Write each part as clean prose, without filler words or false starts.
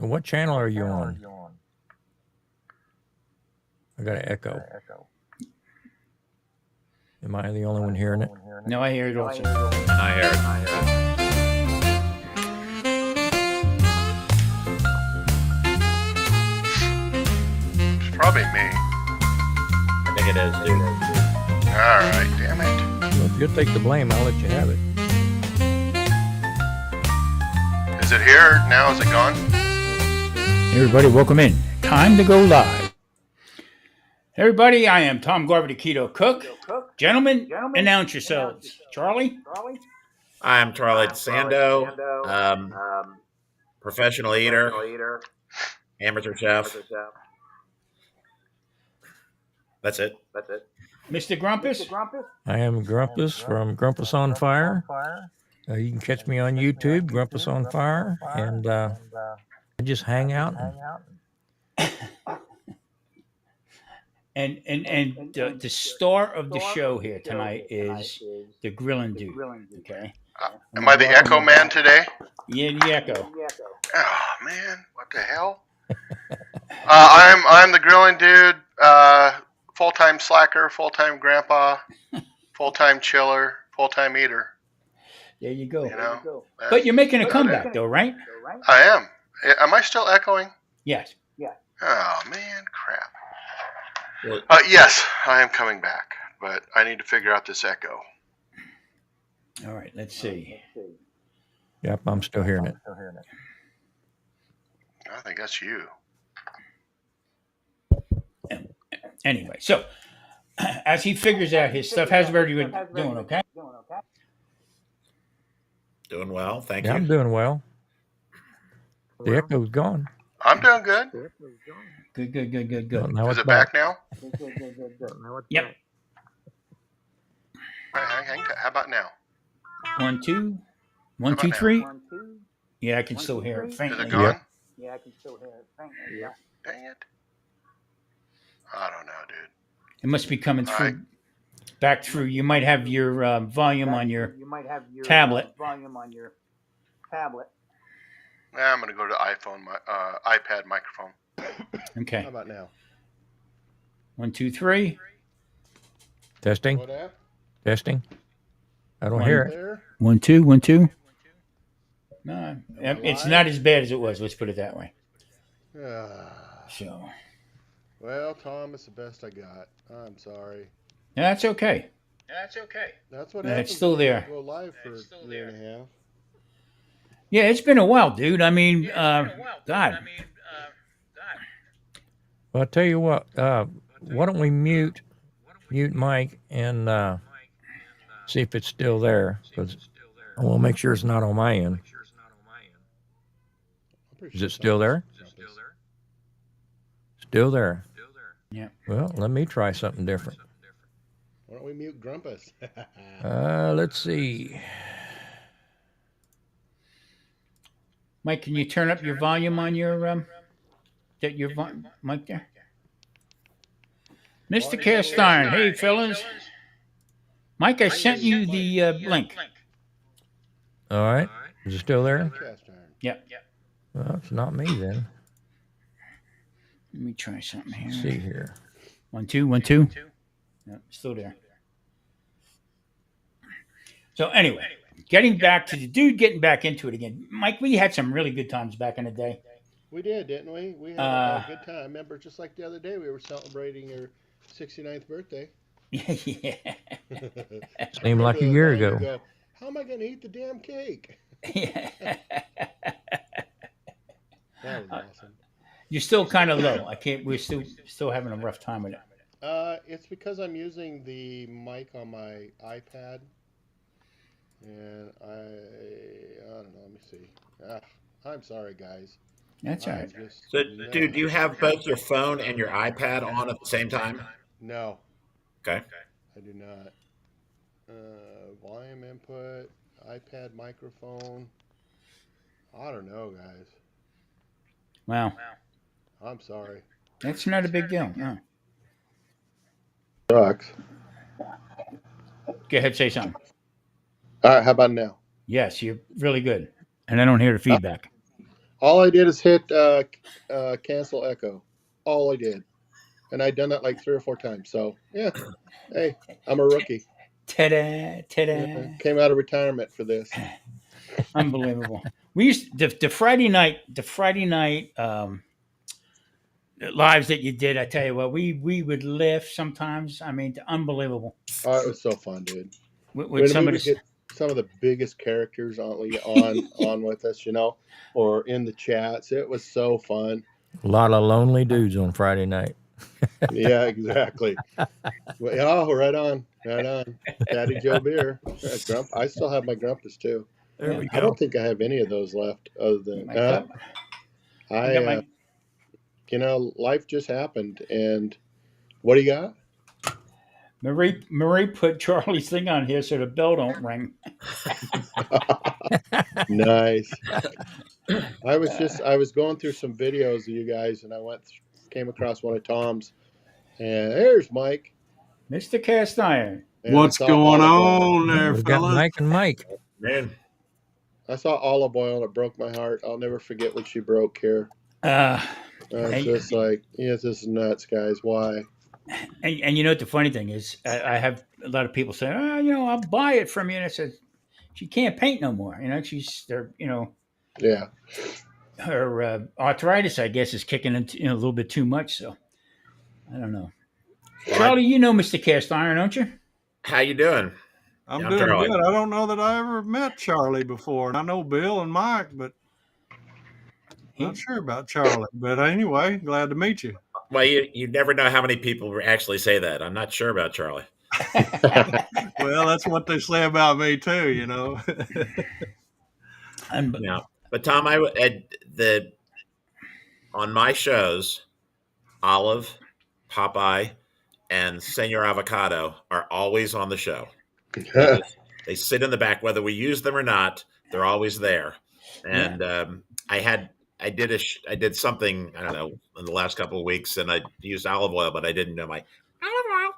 What channel are you on? I got an echo. Am I the only one hearing it? No, I hear it also. I hear it. It's probably me. I think it is, dude. All right, damn it. Well, if you'll take the blame, I'll let you have it. Is it here now? Is it gone? Everybody, welcome in. Time to go live. Everybody, I am Tom Garber, the Keto Cook. Gentlemen, announce yourselves. Charlie? I'm Charlie DeSando, professional eater, amateur chef. That's it. Mr. Grumpus? I am Grumpus from Grumpus on Fire. You can catch me on YouTube, Grumpus on Fire, and I just hang out. And the star of the show here tonight is the Grillin' Dude. Okay. Am I the Echo Man today? Yeah, the Echo. Oh man, what the hell? I'm the grilling dude, full-time slacker, full-time grandpa, full-time chiller, full-time eater. There you go. You know, But you're making a comeback, though, right? I am. Am I still echoing? Yes. Oh man, crap. Well, Yes, I am coming back, but I need to figure out this echo. All right, let's see. Yep, I'm still hearing it. I think that's you. Anyway, so as he figures out his stuff, how's everybody been doing, okay? doing well, thank Yeah, you. I'm doing well. The echo's gone. I'm doing good. Good. Now Is it's it back now? Yep. How about now? 1, 2. 1, How 2, about 3. Yeah, I can still hear it Is faintly. it gone? Yeah. Dang it. I don't know, dude. It must be coming through, back through. You might have your volume on your tablet. Nah, I'm going to go to iPhone, iPad microphone. Okay. How about now? 1, 2, 3. Testing. that? Testing. I don't hear it. There? 1, 2, 1, 2. No, it's not as bad as it was. Let's put it that way. So Well, Tom, it's the best I got. I'm sorry. that's okay. That's what Yeah, happens. it's still when you there. Go live for a year and a half. Yeah, it's been a while, dude. I mean, God. Well, I'll tell you what. Why don't we mute Mike and see if it's still there? Because I want to make sure it's not on my end. I'm pretty Is sure it still there? Tom's got this. Still there. Yeah. Well, let me try something different. Why don't we mute Grumpus? Let's see. Mike, can you turn up your volume on your mic there? Mr. Cast Iron, hey fellas. Mike, I sent you the link. All right. Is it still there? Cast iron. Yeah. Well, it's not me then. Let me try something Let's here. see here. 1, 2, 1, 2. Yeah, still there. So anyway, getting back back into it again. Mike, we had some really good times back in the day. We did, didn't we? We had a good time. Remember, just like the other day, we were celebrating your 69th birthday. Yeah. Seemed like a year ago. How am I going to eat the damn cake? That was awesome. You're still kind of low. We're still having a rough time with it. It's because I'm using the mic on my iPad, and I don't know. Let me see. I'm sorry, guys. That's all I'm right. just So, not- dude, do you have both your phone and your iPad on at the same time? No, Okay. I do not. Volume input, iPad microphone. I don't know, guys. Wow. I'm sorry. That's not a big deal. No. Sucks. Go ahead, say something. All right, how about now? Yes, you're really good. And I don't hear the feedback. All I did is hit cancel echo. All I did, and I'd done that like 3 or 4 times. So yeah, hey, I'm a rookie. Ta-da, ta-da. Came out of retirement for this. Unbelievable. We used the Friday night lives that you did. I tell you what, we would lift sometimes. I mean, unbelievable. Oh, it was so fun, dude. With When some we of would the get some of the biggest characters on with us, or in the chats, it was so fun. A lot of lonely dudes on Friday night. Yeah, exactly. Well, oh, right on. Daddy Joe Beer. Yeah, I still have my Grumpus too. There we I don't think I have any of those left, other than my cup. I got my life just happened. And what do you got? Marie put Charlie's thing on here so the bell don't ring. Nice. I was going through some videos of you guys, and came across one of Tom's, and there's Mike. Mr. Cast Iron. And What's going on there, We've got fellas? Mike and Mike. Man, I saw olive oil, and it broke my heart. I'll never forget what she broke here. It's just like, this is nuts, guys. Why? And you know what the funny thing is? I have a lot of people say, I'll buy it from you. And I said, she can't paint no more. Yeah. Her arthritis, I guess, is kicking in a little bit too much. So I don't know. Charlie, you know Mr. Cast Iron, don't you? how you doing? I'm Yeah, doing Charlie. good. I don't know that I ever met Charlie before, and I know Bill and Mike, but not sure about Charlie. But anyway, glad to meet you. Well, you never know how many people actually say that. I'm not sure about Charlie. Well, that's what they say about me too, you know. Yeah, but Tom, on my shows, Olive, Popeye, and Senor Avocado are always on the show. They sit in the back, whether we use them or not. They're always there. And I did something, I don't know, in the last couple of weeks, and I used olive oil, but I didn't know my olive oil.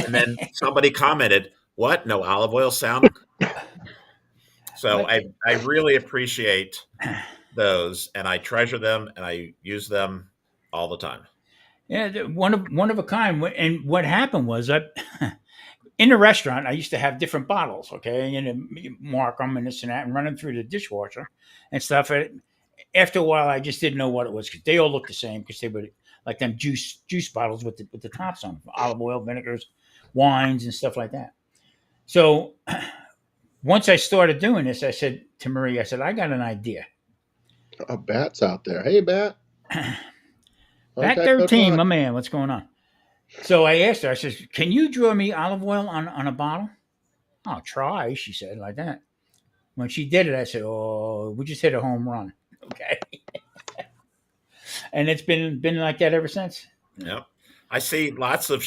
And then somebody commented, "What? No olive oil sound?" So I really appreciate those, and I treasure them, and I use them all the time. Yeah, one of a kind. And what happened was, in the restaurant, I used to have different bottles, okay, and you mark them and this and that, and run them through the dishwasher and stuff. After a while, I just didn't know what it was because they all looked the same because they were like them juice bottles with the tops on them, olive oil, vinegars, wines, and stuff like that. So once I started doing this, I said to Marie, I got an idea. A Bat's out there. Hey, Bat. Back 13, my man, what's going on? So I asked her, I said, can you draw me olive oil on a bottle? I'll try, she said, like that. When she did it, I said, oh, we just hit a home run. Okay. And it's been like that ever since. Yep. I see lots of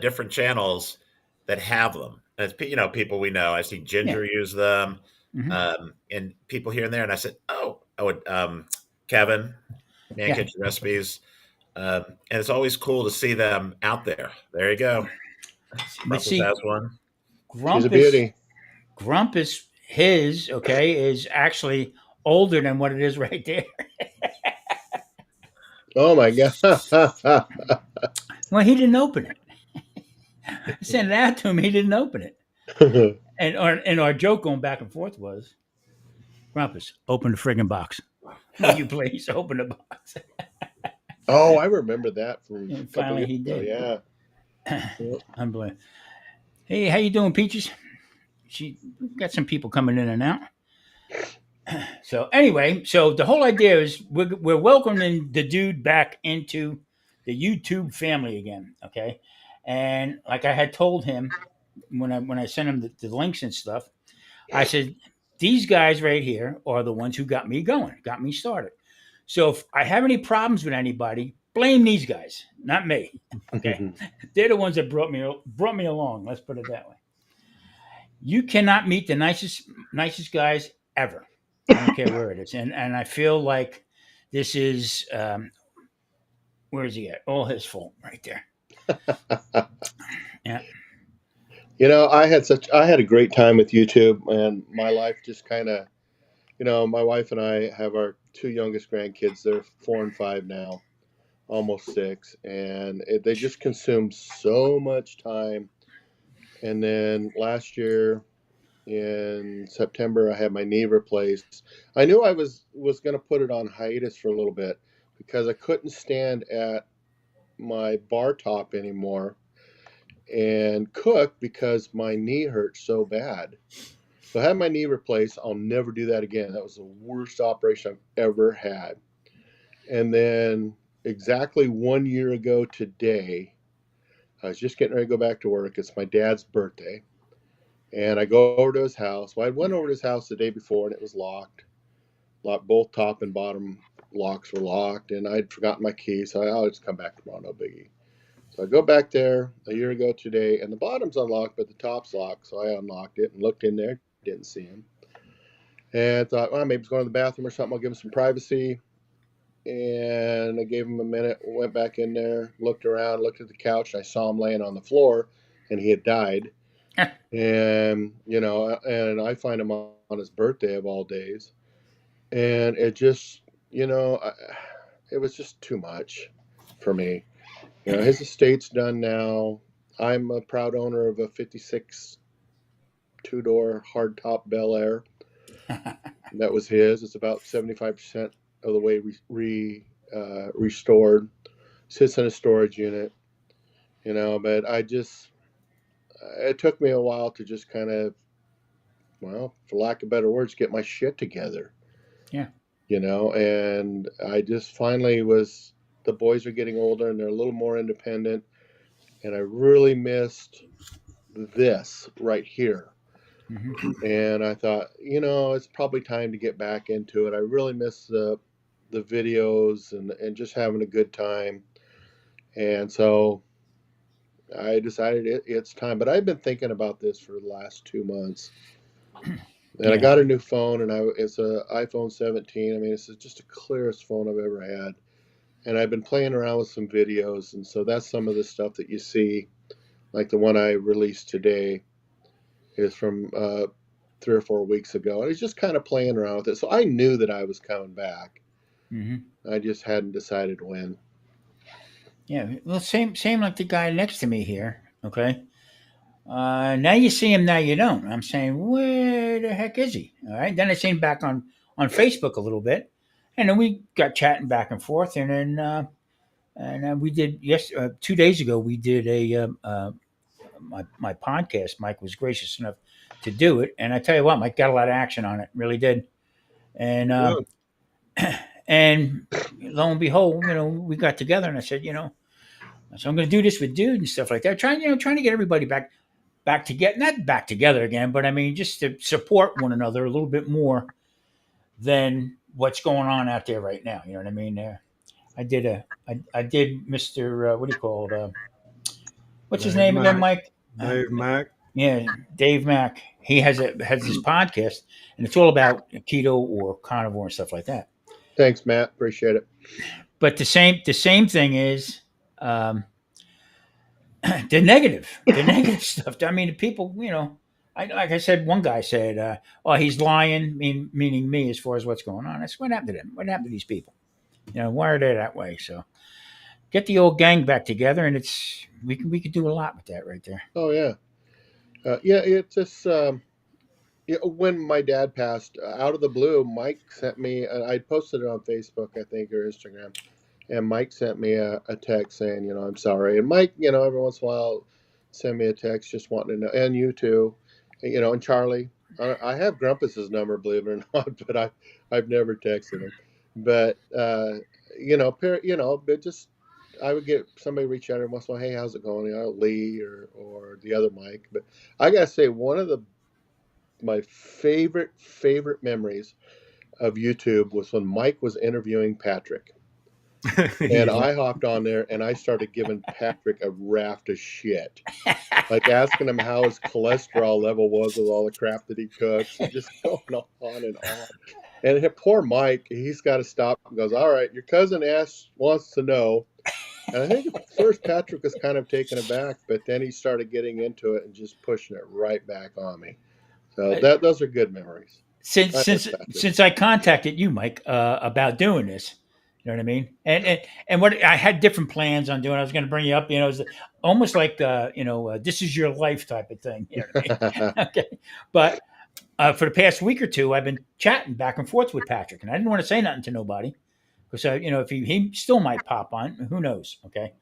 different channels that have them. As people we know. I see Ginger use them, and people here and there. And I said, Kevin, Man Kitchen Recipes. And it's always cool to see them out there. There you go. Grumpus has one. He's a beauty. Grumpus, is actually older than what it is right there. Oh my God. Well, he didn't open it. I sent it out to him. He didn't open it. And our joke going back and forth was, Grumpus, open the friggin' box. Will you please open the box? Oh, I remember that from And finally he did. Yeah. Unbelievable. Hey, how you doing, Peaches? She got some people coming in and out. So anyway, the whole idea is we're welcoming the dude back into the YouTube family again, okay? And like I had told him when I sent him the links and stuff, I said, these guys right here are the ones who got me going, got me started. So if I have any problems with anybody, blame these guys, not me. Okay, they're the ones that brought me along. Let's put it that way. You cannot meet the nicest guys ever. I don't care where it is, and I feel like this is where is he at? All his fault, right there. Yeah. I had a great time with YouTube, and my life just kind of my wife and I have our two youngest grandkids. They're 4 and 5 now, almost 6, and they just consume so much time. And then last year in September, I had my knee replaced. I knew I was going to put it on hiatus for a little bit because I couldn't stand at my bar top anymore and cook because my knee hurt so bad. So I had my knee replaced. I'll never do that again. That was the worst operation I've ever had. And then exactly 1 year ago today, I was just getting ready to go back to work. It's my dad's birthday. And I go over to his house. Well, I went over to his house the day before, and it was locked. Both top and bottom locks were locked, and I'd forgotten my key, so I'll just come back tomorrow, no biggie. So I go back there a year ago today, and the bottom's unlocked, but the top's locked. So I unlocked it and looked in there, didn't see him. And I thought, well, maybe he's going to the bathroom or something. I'll give him some privacy. And I gave him a minute, went back in there, looked around, looked at the couch, and I saw him laying on the floor, and he had died. And, and I find him on his birthday of all days. And it just, it was just too much for me. His estate's done now. I'm a proud owner of a 56 two-door hardtop Bel Air. That was his. It's about 75% of the way restored. Sits in a storage unit, but it took me a while to just kind of, well, for lack of better words, get my shit together. Yeah. And I just finally the boys are getting older and they're a little more independent. And I really missed this right here. Mm-hmm. And I thought, it's probably time to get back into it. I really miss the videos and just having a good time. And so I decided it's time. But I've been thinking about this for the last 2 months. And I got a new phone, and it's a iPhone 17. I mean, it's just the clearest phone I've ever had. And I've been playing around with some videos, and so that's some of the stuff that you see, like the one I released today is from 3 or 4 weeks ago. And I was just kind of playing around with it. So I knew that I was coming back. Mm-hmm. I just hadn't decided when. Yeah, well, same like the guy next to me here. Okay. Now you see him, now you don't. I'm saying, where the heck is he? All right. Then I seen him back on Facebook a little bit, and then we got chatting back and forth, and then we did 2 days ago we did my podcast. Mike was gracious enough to do it, and I tell you what, Mike got a lot of action on it, really did, and and lo and behold, we got together, and I said, so I'm going to do this with Dude and stuff like that, trying to get everybody back together, not back together again, but I mean, just to support one another a little bit more than what's going on out there right now. You know what I mean? I did Mr. What do you call it? What's his name again, Mike? Dave Mack. Yeah, Dave Mack. He has this podcast, and it's all about keto or carnivore and stuff like that. Thanks, Matt. Appreciate it. But the same thing is the negative stuff. I mean, the people, like I said, one guy said, "Oh, he's lying," meaning me, as far as what's going on. I said, "What happened to them? What happened to these people? Why are they that way?" So, get the old gang back together, and we could do a lot with that right there. Oh yeah, It's just when my dad passed, out of the blue, Mike sent me. I posted it on Facebook, I think, or Instagram. And Mike sent me a text saying, I'm sorry. And Mike, every once in a while, send me a text just wanting to know. And you too, and Charlie. I have Grumpus's number, believe it or not, but I've never texted him. But but just I would get somebody reach out every once in a while. Hey, how's it going? Lee or the other Mike. But I gotta say, one of my favorite memories of YouTube was when Mike was interviewing Patrick. And I hopped on there and I started giving Patrick a raft of shit, like asking him how his cholesterol level was with all the crap that he cooks, and just going on and on. And poor Mike, he's got to stop and goes, all right, your cousin wants to know. And I think at first Patrick was kind of taken aback, but then he started getting into it and just pushing it right back on me. So those are good memories. since I since miss Patrick. since I contacted you, Mike, about doing this. You know what I mean? And what I had different plans on doing. I was going to bring you up. You know, it's almost like this is your life type of thing. You know what I mean? Okay, but for the past week or two, I've been chatting back and forth with Patrick, and I didn't want to say nothing to nobody because if he still might pop on, who knows? Okay,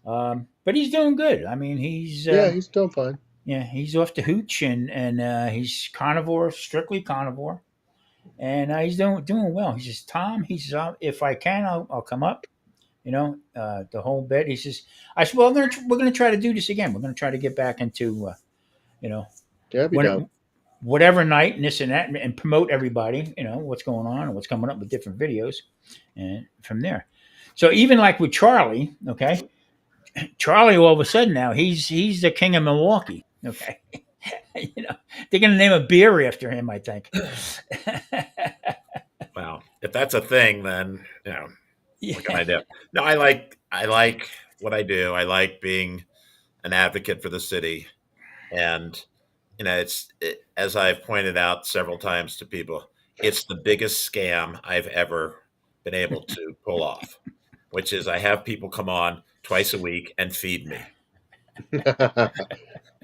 but he's doing good. I mean, he's Yeah, he's doing fine. yeah, he's off the hooch, and he's carnivore, strictly carnivore, and he's doing well. He says, Tom, he says, if I can, I'll come up. The whole bit. He says, I said, well, we're gonna try to do this again. We're gonna try to get back into, Yeah, I'd be when, down. whatever night and this and that, and promote everybody. What's going on and what's coming up with different videos, and from there. So even like with Charlie, okay, Charlie all of a sudden now he's the king of Milwaukee. Okay, they're gonna name a beer after him, I think. Wow. If that's a thing, then what can I Yeah. do? No, I like what I do. I like being an advocate for the city, and as I've pointed out several times to people, it's the biggest scam I've ever been able to pull off, which is I have people come on twice a week and feed me.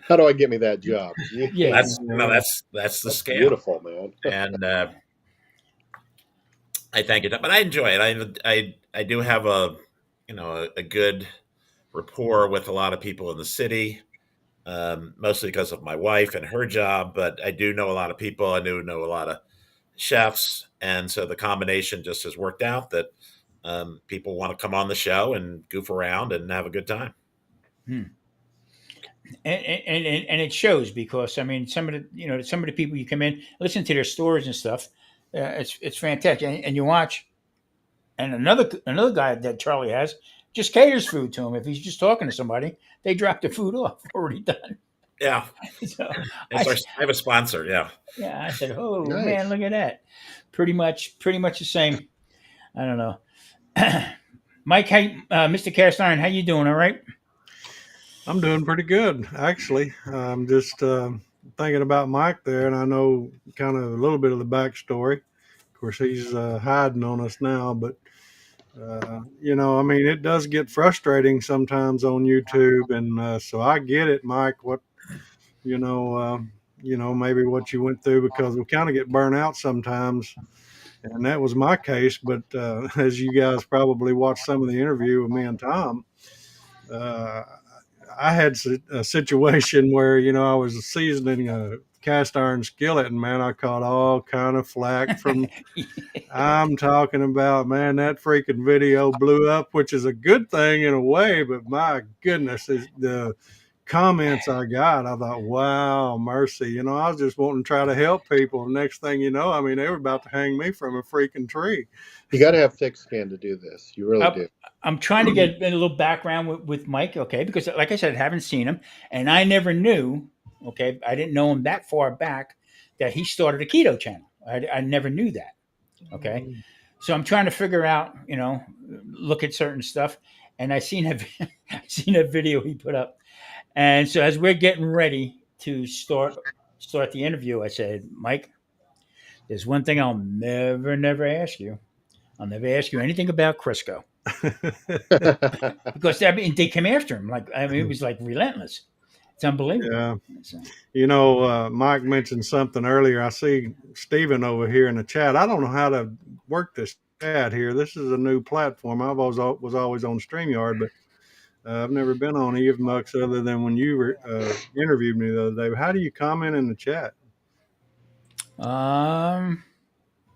How do I get me that job? Yeah. That's the scam. Beautiful, man. And I thank you, but I enjoy it. I do have a good rapport with a lot of people in the city, mostly because of my wife and her job. But I do know a lot of people. I do know a lot of chefs, and so the combination just has worked out that people want to come on the show and goof around and have a good time. And it shows because I mean some of the people you come in listen to their stories and stuff. It's fantastic, and you watch, and another guy that Charlie has just caters food to him. If he's just talking to somebody, they drop the food off already done. Yeah, So I have a sponsor. Yeah, I said, oh Nice. man, look at that. Pretty much the same. I don't know. Mike, hey, Mr. Cast Iron, how you doing? All right. I'm doing pretty good, actually. I'm just thinking about Mike there, and I know kind of a little bit of the backstory. Of course, he's hiding on us now, but I mean, it does get frustrating sometimes on YouTube, and so I get it, Mike. What maybe what you went through because we kind of get burnt out sometimes, and that was my case. But as you guys probably watched some of the interview with me and Tom. I had a situation where I was seasoning a cast iron skillet, and man, I caught all kind of flack from. I'm talking about, man, that freaking video blew up, which is a good thing in a way, but my goodness, the comments I got, I thought, wow, mercy. I was just wanting to try to help people. Next thing you know, I mean, they were about to hang me from a freaking tree. You got to have thick skin to do this. You really do. I'm trying to get a little background with Mike, okay? Because, like I said, I haven't seen him, and I never knew, okay? I didn't know him that far back that he started a keto channel. I never knew that, okay? So I'm trying to figure out, look at certain stuff, and I seen a video he put up, and so as we're getting ready to start the interview, I said, Mike, there's one thing I'll never ask you. I'll never ask you anything about Crisco. Because they came after him it was like relentless. It's unbelievable. Yeah. So. Mike mentioned something earlier. I see Stephen over here in the chat. I don't know how to work this chat here. This is a new platform. I was always on StreamYard, but I've never been on Evmux other than when you interviewed me the other day. How do you comment in the chat?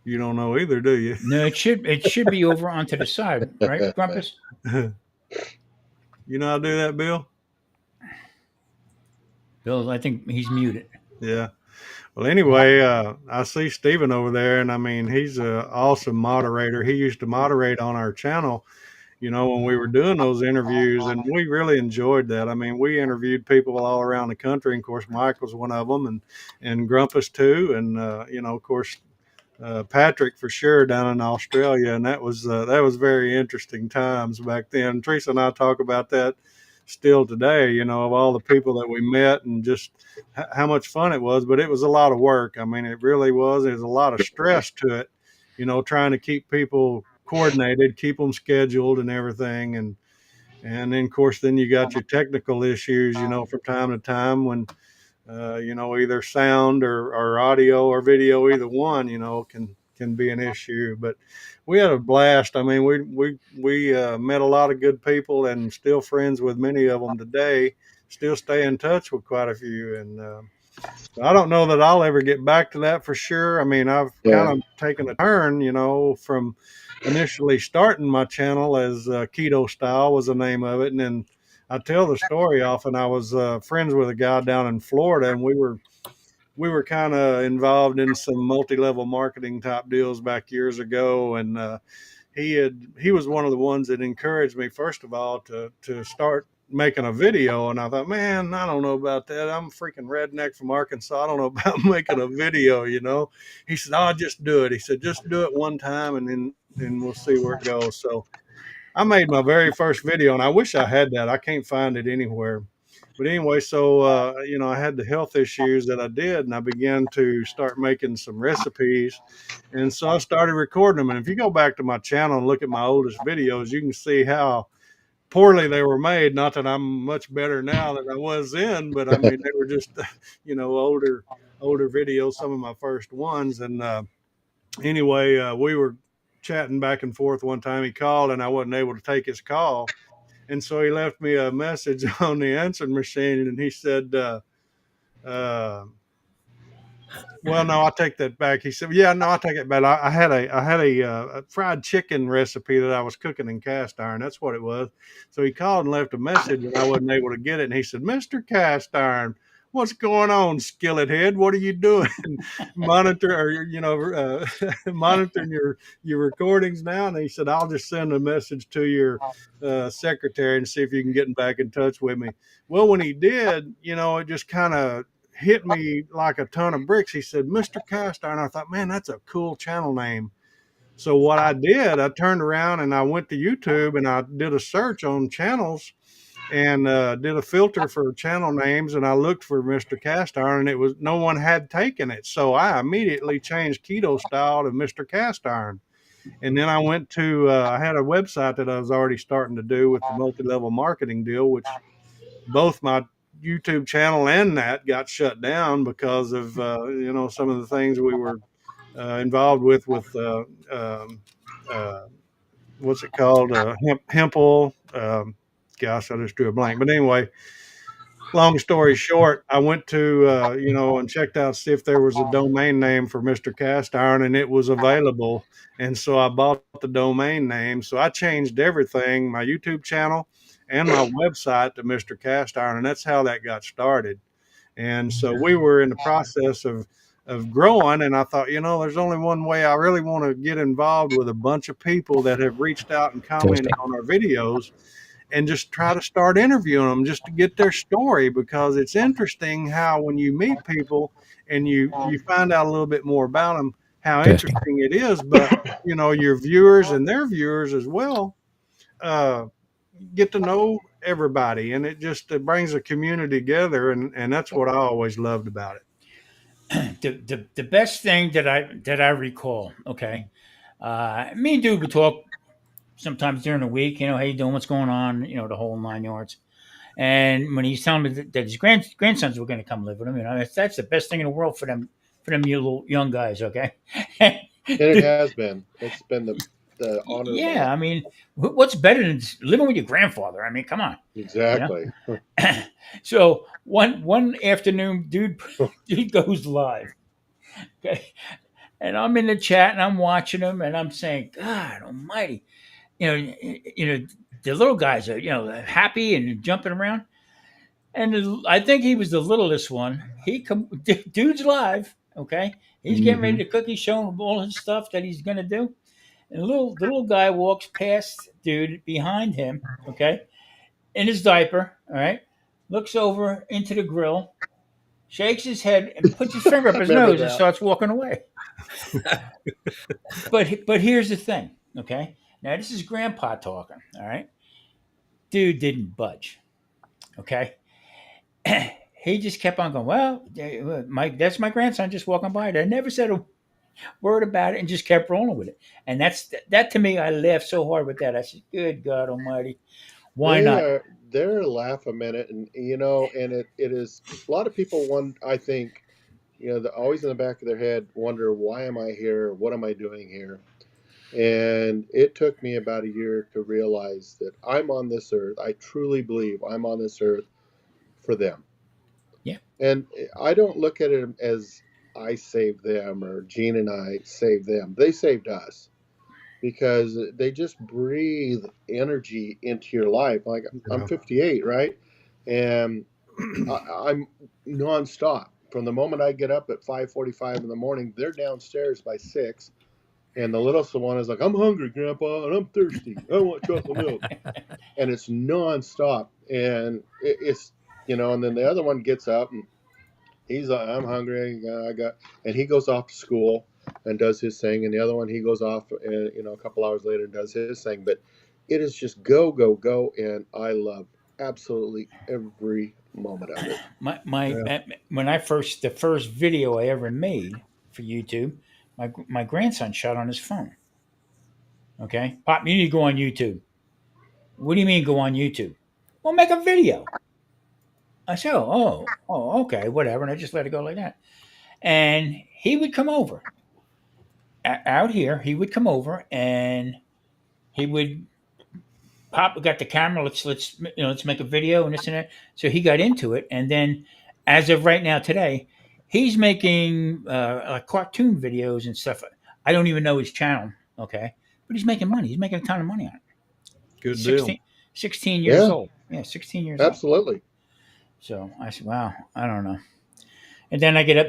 You don't know either, do you? No, it should be over onto the side, right, Grumpus? You know how to do that, Bill? Bill, I think he's muted. Yeah. Well, anyway, I see Stephen over there, and I mean, he's an awesome moderator. He used to moderate on our channel, when we were doing those interviews, and we really enjoyed that. I mean, we interviewed people all around the country, and of course, Mike was one of them, and Grumpus too, and of course, Patrick for sure down in Australia, and that was very interesting times back then. Teresa and I talk about that still today, you know, of all the people that we met and just how much fun it was. But it was a lot of work. I mean, it really was. There's a lot of stress to it, you know, trying to keep people coordinated, keep them scheduled and everything. And then, of course, then you got your technical issues, you know, from time to time when, you know, either sound or audio or video, either one, you know, can be an issue. But we had a blast. I mean, we met a lot of good people and still friends with many of them today. Still stay in touch with quite a few. And I don't know that I'll ever get back to that for sure. I mean, I've Yeah. kind of taken a turn, you know, from initially starting my channel as Keto Style was the name of it. And then I tell the story often. I was friends with a guy down in Florida, and we were kind of involved in some multi-level marketing type deals back years ago. And he was one of the ones that encouraged me, first of all, to start making a video. And I thought, man, I don't know about that. I'm a freaking redneck from Arkansas. I don't know about making a video, you know. He said, "Oh, just do it." He said, "Just do it one time, and then we'll see where it goes." So I made my very first video, and I wish I had that. I can't find it anywhere. But anyway, so you know, I had the health issues that I did, and I began to start making some recipes, and so I started recording them. And if you go back to my channel and look at my oldest videos, you can see how poorly they were made. Not that I'm much better now than I was then, but I mean they were just, you know, older videos, some of my first ones. And anyway, we were chatting back and forth one time. He called, and I wasn't able to take his call. And so he left me a message on the answering machine, and he said, well, no, I'll take that back. He said, yeah, no, I'll take it back. I had a fried chicken recipe that I was cooking in cast iron. That's what it was. So he called and left a message, and I wasn't able to get it. And he said, "Mr. Cast Iron, what's going on, skillet head? What are you doing? Monitoring your recordings now?" And he said, "I'll just send a message to your secretary and see if you can get back in touch with me." Well, when he did, you know, it just kind of hit me like a ton of bricks. He said, "Mr. Cast Iron." I thought, man, that's a cool channel name. So what I did, I turned around and I went to YouTube and I did a search on channels and did a filter for channel names, and I looked for Mr. Cast Iron, and it was no one had taken it. So I immediately changed Keto Style to Mr. Cast Iron. And then I went to I had a website that I was already starting to do with the multi-level marketing deal, which both my YouTube channel and that got shut down because of you know, some of the things we were involved with what's it called, hemp oil. Gosh, I just drew a blank. But anyway, long story short, I went to you know, and checked out see if there was a domain name for Mr. Cast Iron, and it was available. And so I bought the domain name. So I changed everything, my YouTube channel and my website, to Mr. Cast Iron, and that's how that got started. And so we were in the process of growing, and I thought, you know, there's only one way. I really want to get involved with a bunch of people that have reached out and commented on our videos, and just try to start interviewing them just to get their story, because it's interesting how when you meet people and you find out a little bit more about them, how interesting it is. But you know, your viewers and their viewers as well get to know everybody, and it just brings a community together, and that's what I always loved about it. The best thing that I recall, okay, me and Dude would talk sometimes during the week. You know, how you doing? What's going on? You know, the whole 9 yards. And when he's telling me that his grandsons were going to come live with him, you know, that's the best thing in the world for them little young guys. Okay, And it has been. It's been the honor. Yeah, I mean, what's better than living with your grandfather? I mean, come on. Exactly. You know? So one afternoon, dude goes live. Okay, and I'm in the chat and I'm watching him and I'm saying, God Almighty, you know, the little guys are, you know, happy and jumping around. And I think he was the littlest one. Dude's live. Okay, he's getting ready to cook. He's showing him all his stuff that he's gonna do. And the little guy walks past dude behind him, okay, in his diaper, all right, looks over into the grill, shakes his head, and puts his finger up his nose and starts walking away. But here's the thing, okay? Now this is Grandpa talking, all right? Dude didn't budge. Okay. He just kept on going, well, that's my grandson just walking by. I never said a word about it and just kept rolling with it. And that to me, I laughed so hard with that. I said, good God Almighty, why They not? are they're laugh a minute, and and it is a lot of people. I think, they're always in the back of their head wonder, why am I here? What am I doing here? And it took me about a year to realize that I'm on this earth. I truly believe I'm on this earth for them. Yeah. And I don't look at it as I saved them or Gene and I saved them. They saved us because they just breathe energy into your life. Like, I'm Yeah. 58, right? And I'm nonstop. From the moment I get up at 5:45 in the morning, they're downstairs by 6. And the littlest one is like, I'm hungry, Grandpa, and I'm thirsty. I want chocolate milk. And it's nonstop. And it's, and then the other one gets up and he's like, I'm hungry. And he goes off to school and does his thing. And the other one, he goes off, and, a couple hours later and does his thing. But it is just go, go, go. And I love absolutely every moment of it. When the first video I ever made for YouTube, my grandson shot on his phone. Okay, Pop, you need to go on YouTube. What do you mean go on YouTube? Well, make a video. I said, okay, whatever, and I just let it go like that. And he would come over out here. He would come over and he would Pop got the camera. Let's make a video and this and that. So he got into it, and then as of right now today, he's making cartoon videos and stuff. I don't even know his channel. Okay, but he's making money. He's making a ton of money on it. Good deal. 16 years Yeah. old. Yeah, 16 years old. Absolutely. So I said, wow, I don't know. And then I get up,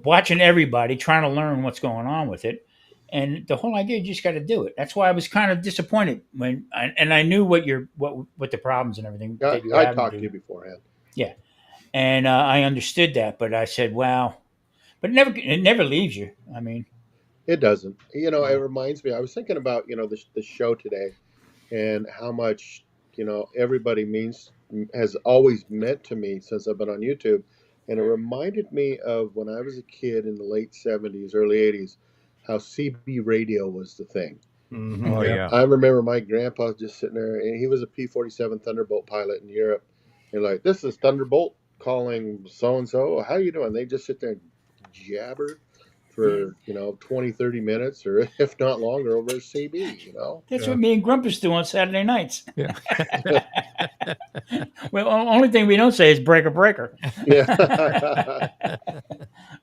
watching everybody, trying to learn what's going on with it. And the whole idea, you just got to do it. That's why I was kind of disappointed and I knew what the problems and everything that you I have. talked to you beforehand. Yeah, and I understood that, but I said, wow, but it never leaves you. I mean, It doesn't. It reminds me, I was thinking about, the show today and how much, everybody has always meant to me since I've been on YouTube. And it reminded me of when I was a kid in the late 70s, early 80s, how CB radio was the thing. Mhm. Oh, yeah. I remember my grandpa just sitting there, and he was a P-47 Thunderbolt pilot in Europe. And like, this is Thunderbolt calling so-and-so. How you doing? They just sit there and jabber for 20, 30 minutes, or if not longer, over CB. that's Yeah. what me and Grumpus do on Saturday nights. Yeah. Well, the only thing we don't say is breaker, breaker. Yeah.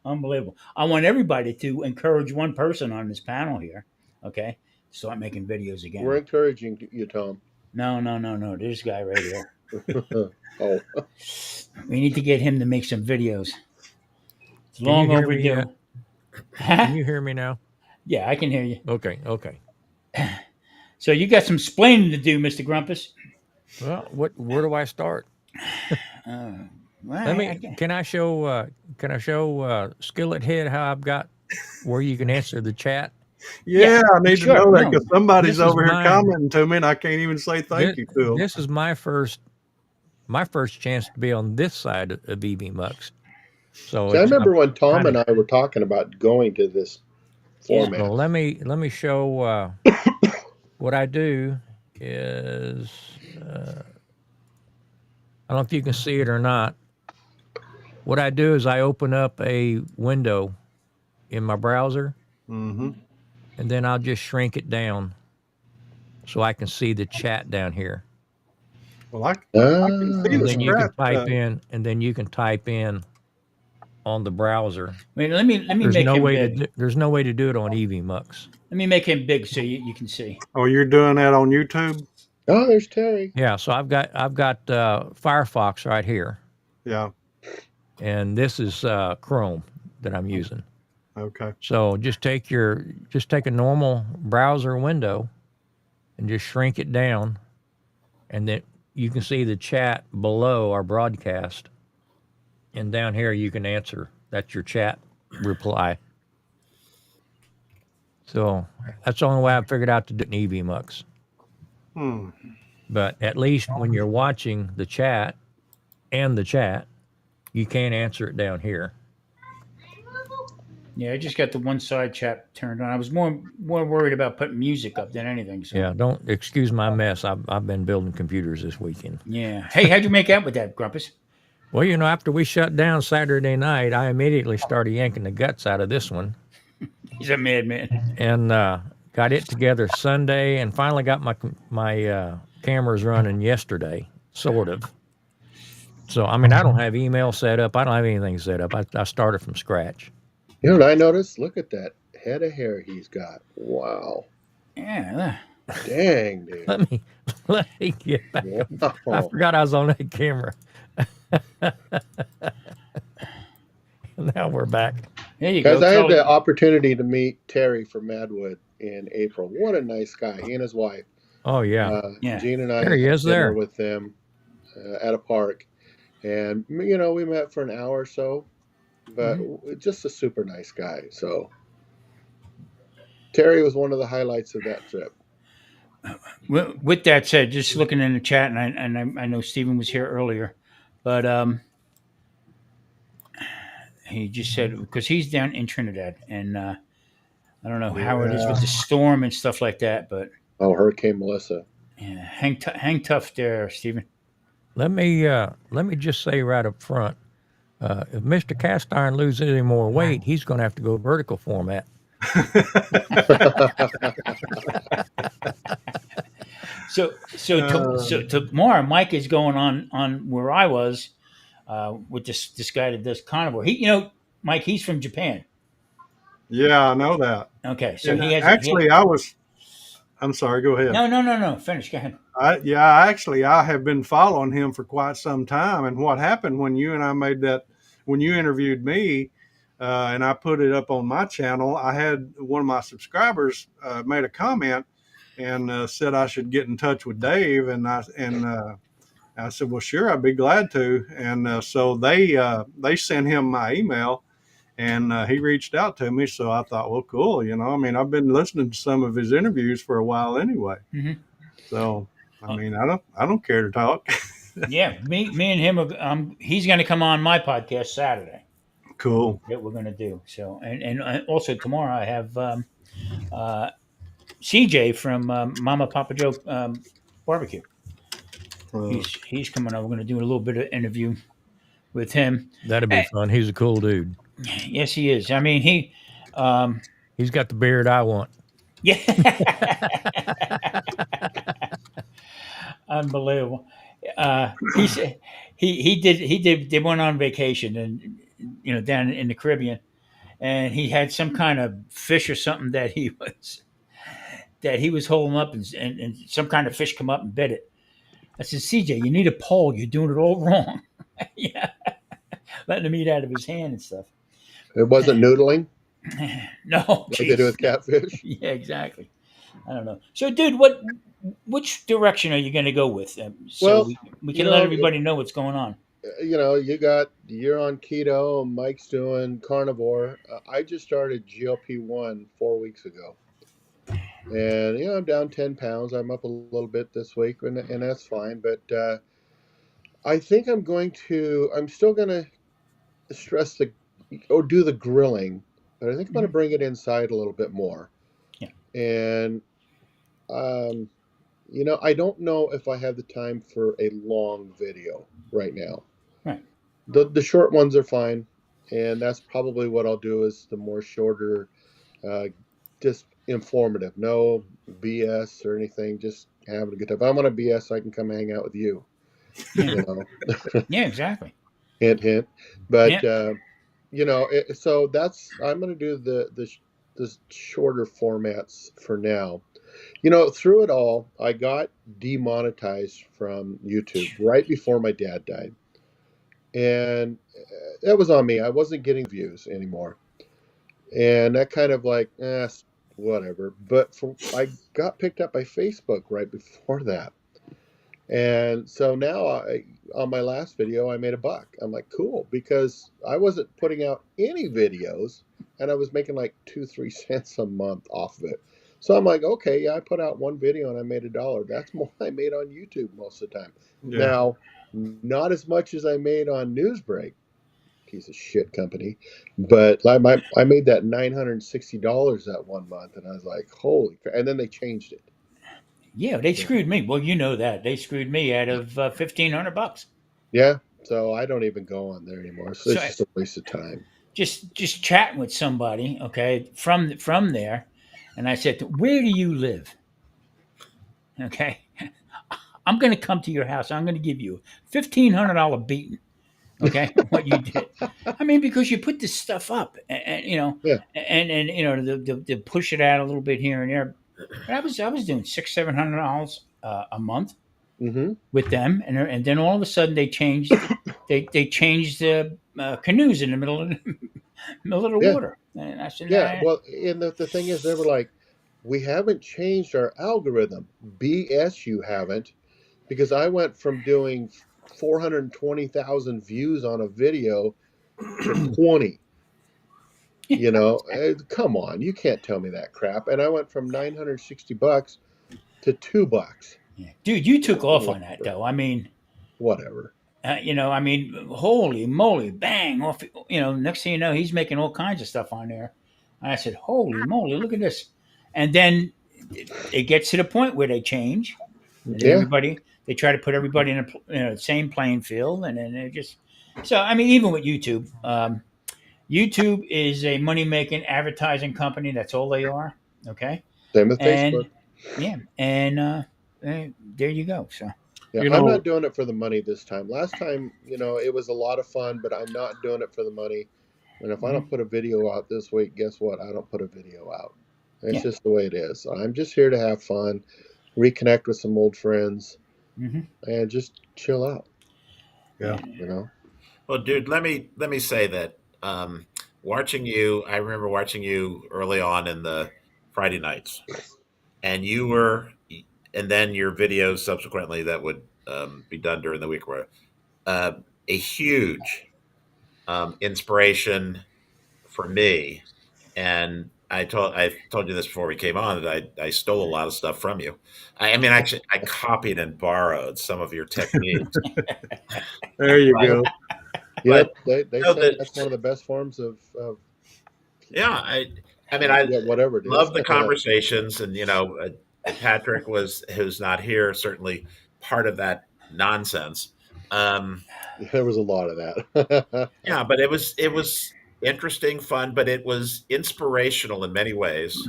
Unbelievable. I want everybody to encourage one person on this panel here, okay? Start making videos again. We're encouraging you, Tom. No. This guy right here. Oh, We need to get him to make some videos. It's Can long you hear me overdue. yet? Can you hear me now? Yeah, I can hear you. Okay. So you got some splaining to do, Mr. Grumpus. Well, where do I start? Well, Can I show Skillet Head how I've got where you can answer the chat? Yeah, I need sure. to know that No, because somebody's this is over here mine. commenting to me, and I can't even say thank you to them. This is my first chance to be on this side of EV Mux. So I remember when Tom kinda- and I were talking about going to this format. Well, let me show what I do is I don't know if you can see it or not. What I do is I open up a window in my browser, Mm-hmm. and then I'll just shrink it down so I can see the chat down here. Well, I can see And the then you can scratch. type in, and then you can type in on the browser. Wait, let me There's make no him way big. to there's no way to do it on EV Mux. Let me make him big so you can see. Oh, you're doing that on YouTube? Oh, there's Terry. Yeah, so I've got Firefox right here, Yeah. and this is Chrome that I'm using. Okay. So just take a normal browser window and just shrink it down, and then you can see the chat below our broadcast, and down here you can answer. That's your chat reply. So that's the only way I figured out to do an EV Mux. But at least when you're watching the chat, you can answer it down here. Yeah, I just got the one side chat turned on. I was more worried about putting music up than anything. So. Yeah, don't excuse my mess. I've been building computers this weekend. Yeah. Hey, how'd you make out with that, Grumpus? Well, you know, after we shut down Saturday night, I immediately started yanking the guts out of this one He's a madman. and got it together Sunday, and finally got my cameras running yesterday, sort of. So, I mean, I don't have email set up. I don't have anything set up. I started from scratch. You know what I noticed? Look at that head of hair he's got. Wow. Yeah. Dang, dude. Let me get back. I Wow. forgot I was on that camera. Now we're back. There you go. Guys, I had Totally- the opportunity to meet Terry from Madwood in April. What a nice guy. He and his wife. Oh yeah. Yeah. Gene and I There he had is dinner there. with them at a park. And, you know, we met for an hour or so. But just a super nice guy. So Terry was one of the highlights of that trip. With that said, just looking in the chat, and I know Stephen was here earlier, but he just said because he's down in Trinidad, and I don't know how it is with the storm and stuff like that, but Oh, Hurricane Melissa. yeah, hang tough there, Stephen. Let me just say right up front, if Mr. Cast Iron loses any more weight, he's going to have to go vertical format. So tomorrow, Mike is going on where I was with this guy that does carnivore. Mike, he's from Japan. Yeah, I know that. Okay, so And he has actually, I'm sorry. Go ahead. No. Finish. Go ahead. I have been following him for quite some time. And what happened when you and I when you interviewed me, and I put it up on my channel, I had one of my subscribers made a comment and said I should get in touch with Dave, and I said, well, sure, I'd be glad to. And so they sent him my email, and he reached out to me. So I thought, well, cool. You know, I mean, I've been listening to some of his interviews for a while anyway. Mhm. So, I mean, I don't care to talk. Yeah, me and him. He's going to come on my podcast Saturday. Cool. That we're going to do. So, and also tomorrow I have CJ from Mama Papa Joe Barbecue. He's coming over. We're going to do a little bit of interview with him. That'd be fun. He's a cool dude. Yes, he is. I mean, He's got the beard I want. yeah. Unbelievable. He said they went on vacation and down in the Caribbean, and he had some kind of fish or something that he was holding up, and some kind of fish come up and bit it. I said, CJ, you need a pole. You're doing it all wrong. Yeah, letting him eat out of his hand and stuff. It wasn't noodling No, like they do with catfish. yeah, exactly. I don't know. So, dude, which direction are you going to go with? So Well, we you can let know, everybody know what's going on. You know, you're on keto, and Mike's doing carnivore. I just started GLP-1 4 weeks ago. And, I'm down 10 pounds. I'm up a little bit this week, and that's fine. But I think I'm still going to stress do the grilling, but I think I'm going to bring it inside a little bit more. Yeah. And, I don't know if I have the time for a long video right now. Right. The short ones are fine. And that's probably what I'll do is the more shorter, just informative, no BS or anything, just having a good time. If I want to BS, I can come hang out with you. Yeah, exactly. Hint, hint. But so I'm going to do the shorter formats for now. Through it all, I got demonetized from YouTube right before my dad died, and that was on me. I wasn't getting views anymore, and that kind of like whatever. But I got picked up by Facebook right before that. And so now on my last video, I made $1. I'm like, cool, because I wasn't putting out any videos and I was making like 2-3 cents a month off of it. So I'm like, okay, yeah, I put out one video and I made $1. That's more I made on YouTube most of the time. Yeah. Now, not as much as I made on Newsbreak, piece of shit company, but I made that $960 that one month, and I was like, holy crap! And then they changed it. Yeah, they screwed me. Well, you know that they screwed me out of $1,500. Yeah, so I don't even go on there anymore. So So it's just a waste of time. just chatting with somebody, okay, from there, and I said, "Where do you live?" Okay, I'm going to come to your house. I'm going to give you a $1,500 beating. Okay, what you did. I mean, because you put this stuff up, and you know, Yeah. and you know, to push it out a little bit here and there. But I was doing $600-700 a month Mm-hmm. with them, and then all of a sudden they changed they changed the canoes in the middle of middle of the Yeah. water, and I said, Yeah. nah. Well, and the thing is, they were like, we haven't changed our algorithm. BS, you haven't, because I went from doing 420,000 views on a video to 20. You know, come on, you can't tell me that crap. And I went from $960 to $2. Yeah. Dude, you took off on that though. I mean, Whatever. you know, I mean, holy moly, bang off. You know, next thing you know, he's making all kinds of stuff on there. And I said, holy moly, look at this. And then it gets to the point where they change, and then Yeah. everybody they try to put everybody in the same playing field, and then they just. So I mean, even with YouTube, YouTube is a money making advertising company. That's all they are. Okay, Same with and Facebook. yeah, and there you go. So Yeah, You I'm know- not doing it for the money this time. Last time, it was a lot of fun, but I'm not doing it for the money. And if I don't put a video out this week, guess what? I don't put a video out. It's Yeah. just the way it is. I'm just here to have fun, reconnect with some old friends, Mhm. and just chill out. Yeah. Well, dude, let me say that watching you, I remember watching you early on in the Friday nights, and and then your videos subsequently that would be done during the week were a huge inspiration for me. And I told you this before we came on that I stole a lot of stuff from you. I mean, actually, I copied and borrowed some of your techniques. There you go. Yep, they No, say that- that's one of the best forms of Yeah, I mean, I yeah, whatever it is. love the conversations, and Patrick who's not here, certainly part of that nonsense. There was a lot of that. Yeah, but it was interesting, fun, but it was inspirational in many ways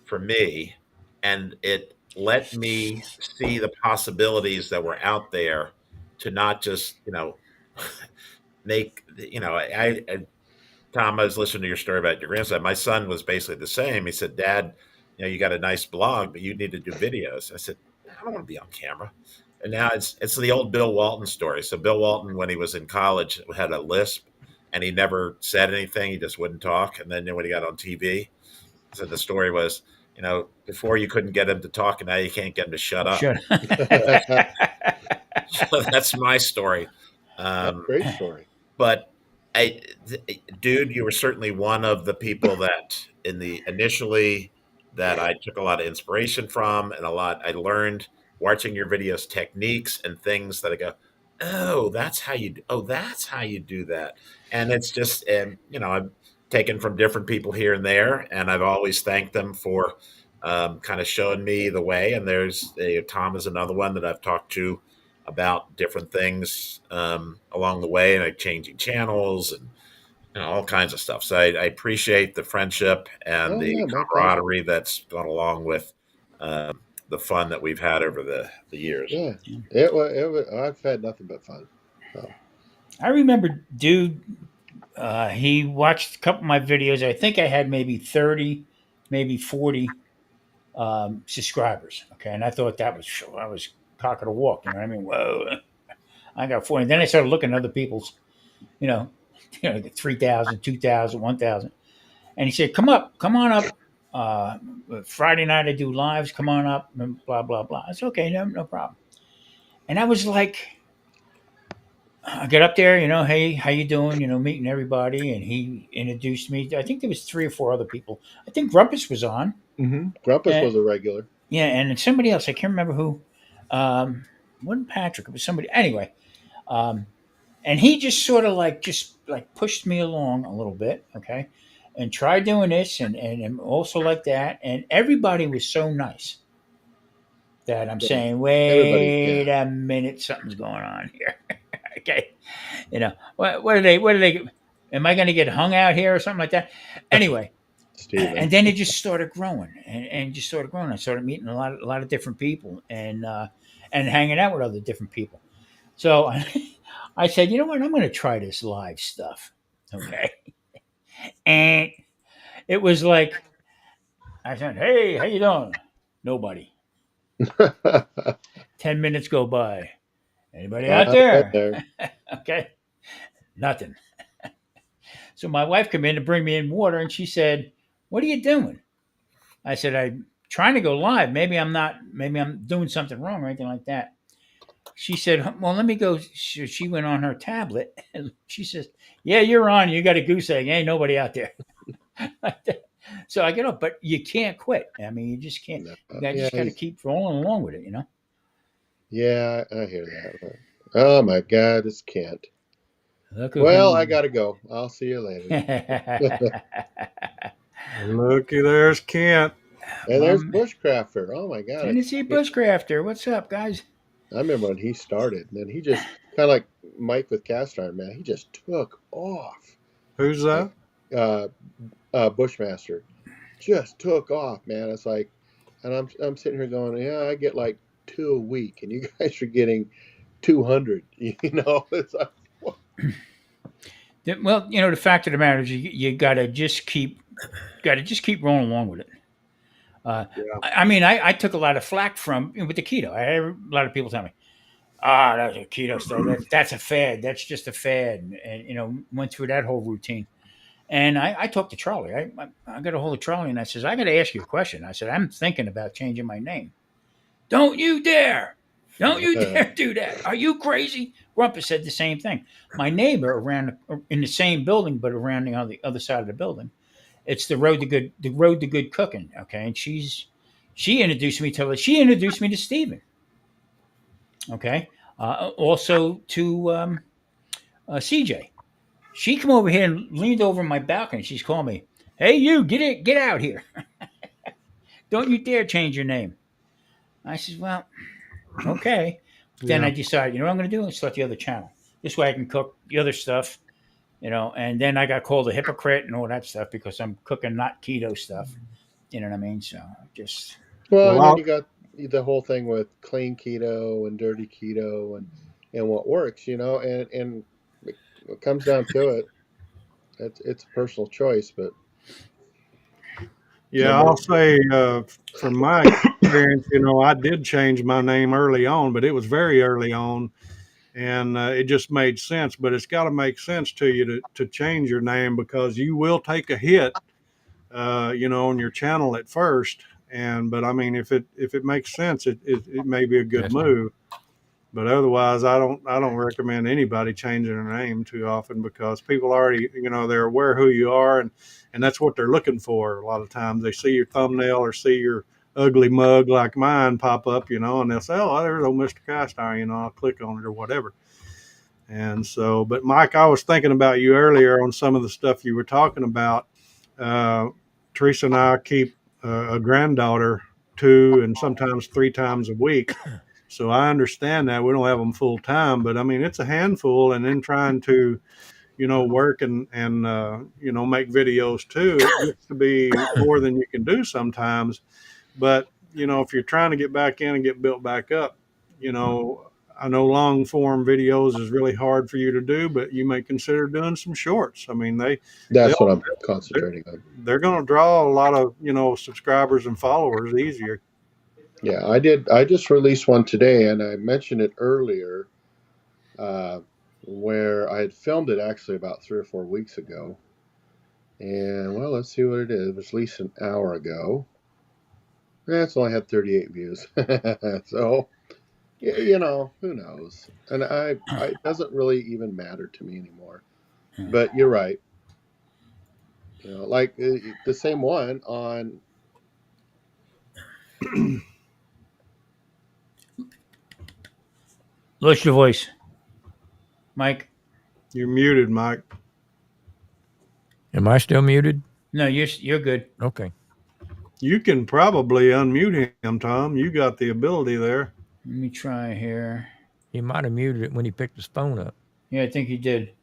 for me, and it let me see the possibilities that were out there to not just make Tom, I was listening to your story about your grandson. My son was basically the same. He said, "Dad, you got a nice blog, but you need to do videos." I said, "I don't want to be on camera." And now it's the old Bill Walton story. So Bill Walton, when he was in college, had a lisp, and he never said anything. He just wouldn't talk. And then when he got on TV, so the story was, before you couldn't get him to talk, and now you can't get him to shut up. shut So that's my story. Great story. But dude, you were certainly one of the people that initially that I took a lot of inspiration from, and I learned watching your videos, techniques and things that I go, that's how you do that. And it's just, I've taken from different people here and there, and I've always thanked them for kind of showing me the way. And there's Tom is another one that I've talked to about different things along the way, and like changing channels and all kinds of stuff. So I appreciate the friendship and the my pleasure. camaraderie that's gone along with the fun that we've had over the years. Yeah, it was. I've had nothing but fun. I remember, dude. He watched a couple of my videos. I think I had maybe 30, maybe 40 subscribers. Okay, and I thought I was cock of the walk. You know what I mean? Whoa, I got 40. And then I started looking at other people's, 3,000, 2,000, 1,000. And he said, come on up. Friday night I do lives. Come on up. And blah blah blah. It's okay, no problem. And I was like, I get up there, hey, how you doing? Meeting everybody, and he introduced me. I think there was 3 or 4 other people. I think Rumpus was on. Grumpus And- was a regular. Yeah, and somebody else, I can't remember who. Wasn't Patrick? It was somebody. Anyway, and he just sort of just pushed me along a little bit, okay, and tried doing this and also like that, and everybody was so nice that I'm Yeah, saying, everybody, wait a minute, something's going on here. Okay, what are they? What are they? Am I going to get hung out here or something like that? Anyway, Steven. and then it just started growing and just started growing. I started meeting a lot of different people and hanging out with other different people. So I said, you know what? I'm going to try this live stuff. Okay, and it was like I said, hey, how you doing? Nobody. 10 minutes go by. Anybody out I've been there? there. Okay, nothing. So my wife came in to bring me in water, and she said, "What are you doing?" I said, "I'm trying to go live. Maybe I'm not. Maybe I'm doing something wrong or anything like that." She said, "Well, let me go." She went on her tablet, and she says, "Yeah, you're on. You got a goose egg. Ain't nobody out there." So I get up, but you can't quit. I mean, you just can't. No, You yeah, just got to keep rolling along with it. yeah, I hear that. Oh my God, this can't. Look Well, I gotta go. I'll see you later. Looky, there's Kent. And there's Bushcrafter. Oh my God. Tennessee Bushcrafter. What's up, guys? I remember when he started, and then he just kind of like Mike with cast iron, man. He just took off. Who's that? Bushmaster just took off, man. It's like, and I'm sitting here going, yeah, I get like 2 a week, and you guys are getting 200. You know, it's like, Well, the fact of the matter is, you gotta just keep rolling along with it. Yeah. I mean, I took a lot of flack from with the keto. I had a lot of people tell me, that's a keto stuff. That's a fad. That's just a fad. And went through that whole routine. And I talked to Charlie. I got a hold of Charlie and I says, I got to ask you a question. I said, I'm thinking about changing my name. Don't you dare. Don't you dare do that. Are you crazy? Grumpus said the same thing. My neighbor around in the same building, but around the other side of the building, it's the road to good cooking. Okay. And she introduced me to Steven. Okay. Also to CJ. She come over here and leaned over my balcony. She's calling me, "Hey, you get out here! Don't you dare change your name." I said, "Well, okay." Then Yeah. I decided, what I'm going to do? Start the other channel. This way I can cook the other stuff, And then I got called a hypocrite and all that stuff because I'm cooking not keto stuff. You know what I mean? So just well, and Well, then you got the whole thing with clean keto and dirty keto and what works, and it comes down to it. It's a personal choice, but yeah, I'll say from my experience, I did change my name early on, but it was very early on, and it just made sense. But it's got to make sense to you to change your name because you will take a hit, on your channel at first. But I mean, if it makes sense, it may be a good move. But otherwise, I don't recommend anybody changing their name too often because people already, they're aware who you are and that's what they're looking for. A lot of times they see your thumbnail or see your ugly mug like mine pop up, and they'll say, "Oh, there's old Mr. Cast Iron," I'll click on it or whatever. And so, but Mike, I was thinking about you earlier on some of the stuff you were talking about. Teresa and I keep a granddaughter 2 and sometimes 3 times a week. So I understand that we don't have them full time, but I mean, it's a handful. And then trying to, work and make videos too, it gets to be more than you can do sometimes. But, if you're trying to get back in and get built back up, I know long form videos is really hard for you to do, but you may consider doing some shorts. I mean, that's what I'm concentrating on. They're going to draw a lot of, subscribers and followers easier. Yeah, I did. I just released one today, and I mentioned it earlier, where I had filmed it actually about 3 or 4 weeks ago. And well, let's see what it is. It was released an hour ago. It's only had 38 views. So, who knows? And it doesn't really even matter to me anymore. But you're right. Like the same one on What's your voice, Mike? You're muted, Mike. Am I still muted? No, you're good. Okay. You can probably unmute him, Tom. You got the ability there. Let me try here. He might have muted it when he picked his phone up. Yeah, I think you did.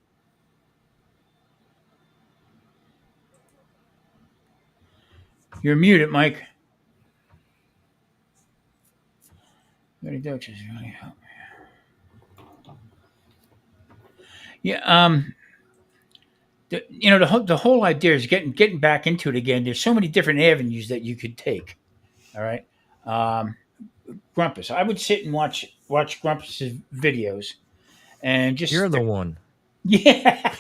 You're muted, Mike. What do just really help me. Yeah. The whole idea is getting back into it again. There's so many different avenues that you could take. All right. Grumpus. I would sit and watch Grumpus's videos, and just You're the one. yeah,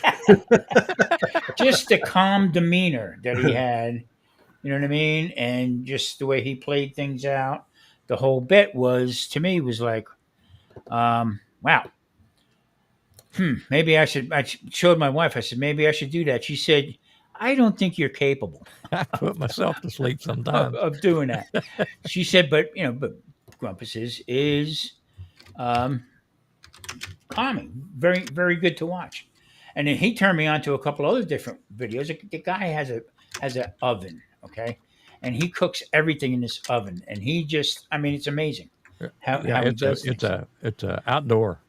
just the calm demeanor that he had. You know what I mean? And just the way he played things out. The whole bit was, to me, was like, wow. Maybe I showed my wife. I said, maybe I should do that. She said, I don't think you're capable I put myself to sleep of, sometimes. of doing that. She said, but Grumpus is calming, very, very good to watch. And then he turned me on to a couple other different videos. The guy has an oven, okay, and he cooks everything in this oven, and he just, I mean, it's amazing how he does things. It's a outdoor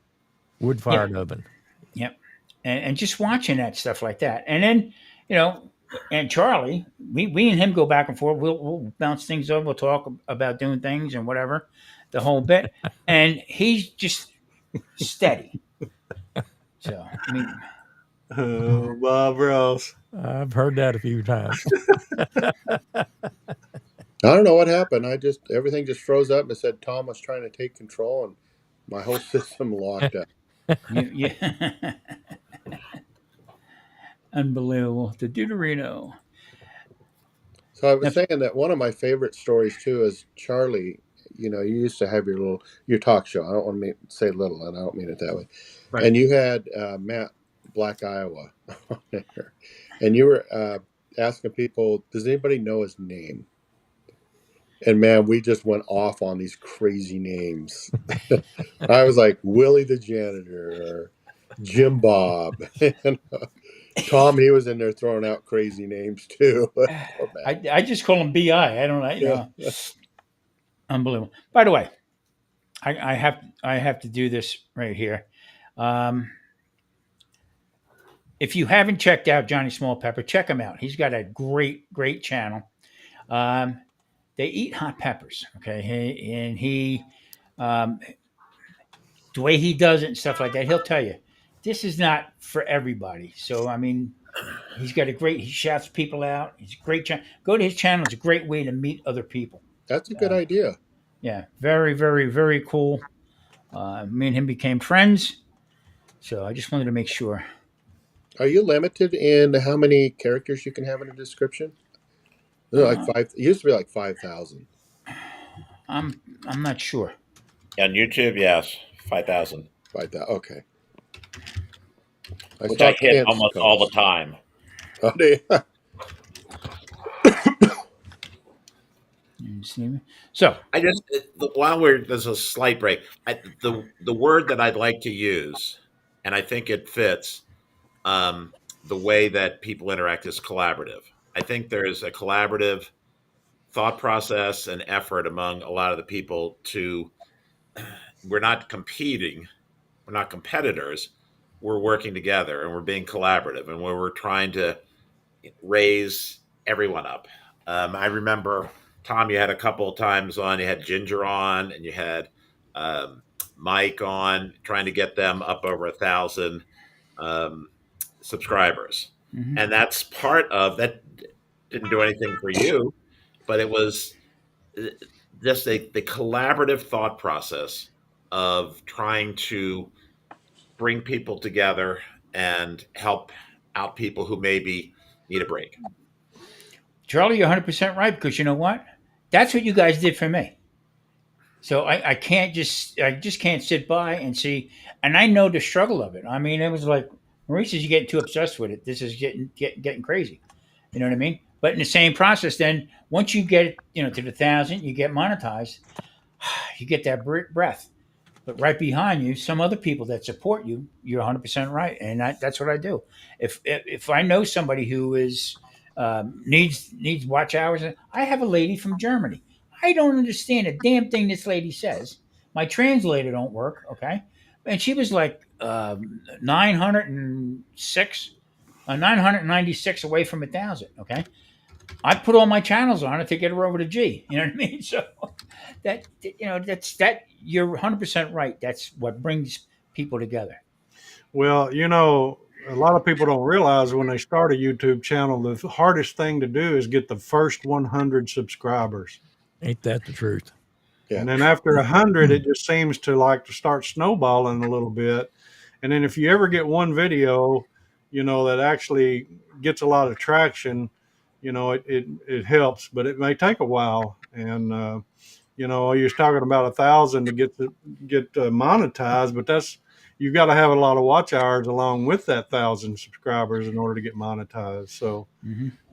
wood fired oven. Yep, and just watching that stuff like that, and then and Charlie, we and him go back and forth. We'll bounce things over. We'll talk about doing things and whatever, the whole bit, and he's just steady. So I mean. Oh, Bob Ross. I've heard that a few times. I don't know what happened. Everything just froze up and said Tom was trying to take control, and my whole system locked up. Yeah. Unbelievable. The Deuterino. So I was saying that one of my favorite stories too is Charlie. You used to have your talk show. I don't want to say little, and I don't mean it that way. Right. And you had Matt Black Iowa on there, and you were asking people, does anybody know his name? And man, we just went off on these crazy names. I was like Willie the janitor or Jim Bob. And Tom, he was in there throwing out crazy names too. I just call him BI. I don't know. Yeah. Unbelievable. By the way, I have to do this right here. If you haven't checked out Johnny Small Pepper, check him out. He's got a great channel. They eat hot peppers, okay? And he, the way he does it and stuff like that, he'll tell you, this is not for everybody. So, I mean, he shouts people out. He's a great channel. Go to his channel. It's a great way to meet other people. That's a good idea. Yeah, very, very, very cool. Me and him became friends. So I just wanted to make sure. Are you limited in how many characters you can have in a description? Like 5. It used to be like 5,000. I'm not sure. On YouTube, yes, 5,000. 5,000. Okay. Which I hit almost all the time. Oh, do you? So while there's a slight break, the word that I'd like to use, and I think it fits the way that people interact, is collaborative. I think there's a collaborative thought process and effort among a lot of the people we're not competing, we're not competitors, we're working together and we're being collaborative and we're trying to raise everyone up. I remember, Tom, you had a couple of times on, you had Ginger on and you had Mike on, trying to get them up over 1,000 subscribers. Mm-hmm. And that's part of that. Didn't do anything for you, but it was just the collaborative thought process of trying to bring people together and help out people who maybe need a break. Charlie, you're 100% right, because you know what? That's what you guys did for me. So I just can't sit by and see, and I know the struggle of it. I mean, it was like, Maurice, you're getting too obsessed with it. This is getting crazy. You know what I mean? But in the same process, then once you get to the 1,000, you get monetized. You get that breath. But right behind you, some other people that support you, you're 100% right, and that's what I do. If I know somebody who is needs watch hours, I have a lady from Germany. I don't understand a damn thing this lady says. My translator don't work, okay? And she was like 906, 996 away from 1,000, okay? I put all my channels on it to get her over to G. You know what I mean? So that you're 100% right. That's what brings people together. Well, a lot of people don't realize when they start a YouTube channel, the hardest thing to do is get the first 100 subscribers. Ain't that the truth? Yeah. And then after 100, it just seems to start snowballing a little bit. And then if you ever get one video, that actually gets a lot of traction, it helps, but it may take a while. And, you're talking about 1,000 to get monetized, but you've got to have a lot of watch hours along with that 1,000 subscribers in order to get monetized. So,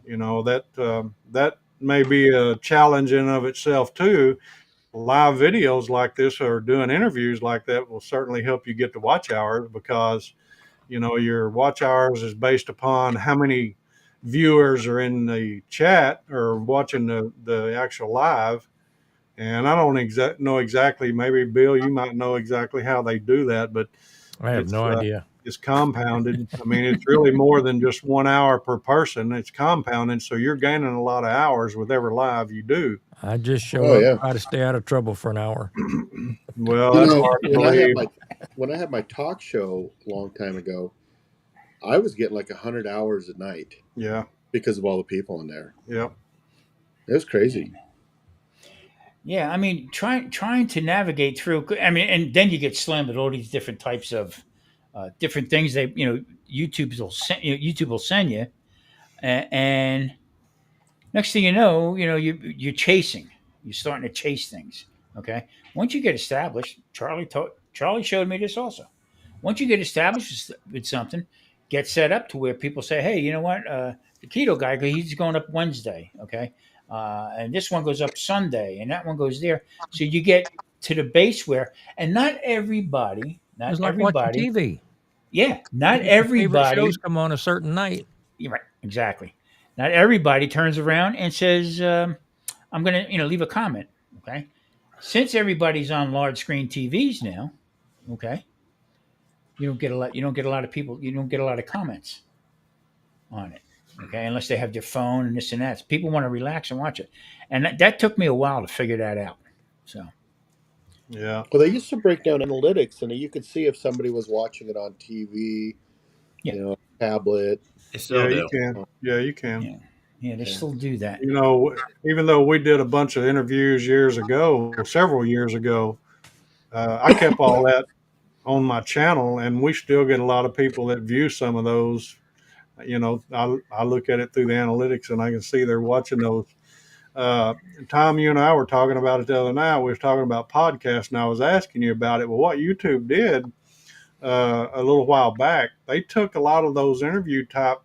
that may be a challenge in of itself too. Live videos like this or doing interviews like that will certainly help you get the watch hours, because your watch hours is based upon how many viewers are in the chat or watching the actual live. And I don't know exactly, maybe Bill, you might know exactly how they do that, but I have no idea. It's compounded. I mean, it's really more than just 1 hour per person. It's compounded, so you're gaining a lot of hours with every live you do. I just show Oh, up, yeah. try to stay out of trouble for an hour. Well, that's hard to believe. When I had my talk show a long time ago, I was getting like 100 hours a night Yeah, because of all the people in there. yeah. It was crazy. Yeah, I mean, trying to navigate through. I mean, and then you get slammed with all these different types of different things. YouTube will send you, and next thing you know, you're chasing. You're starting to chase things. Okay, once you get established, Charlie showed me this also. Once you get established with something, get set up to where people say, "Hey, you know what? The keto guy, he's going up Wednesday." Okay. And this one goes up Sunday, and that one goes there. So you get to the base where, and not everybody, It's like watching TV. yeah, not Your favorite everybody. shows come on a certain night. You're right, exactly. Not everybody turns around and says, "I'm going to, leave a comment." Okay, since everybody's on large screen TVs now, okay, you don't get a lot. You don't get a lot of people. You don't get a lot of comments on it. Okay, unless they have their phone and this and that. People want to relax and watch it, and that took me a while to figure that out. So, Yeah. Well, they used to break down analytics, and you could see if somebody was watching it on TV, Yeah. Tablet. They still do. You can. Yeah, you can. yeah, they still do that. Even though we did a bunch of interviews several years ago, I kept all that on my channel, and we still get a lot of people that view some of those. I look at it through the analytics, and I can see they're watching those. Tom, you and I were talking about it the other night. We were talking about podcasts, and I was asking you about it. Well, what YouTube did a little while back, they took a lot of those interview type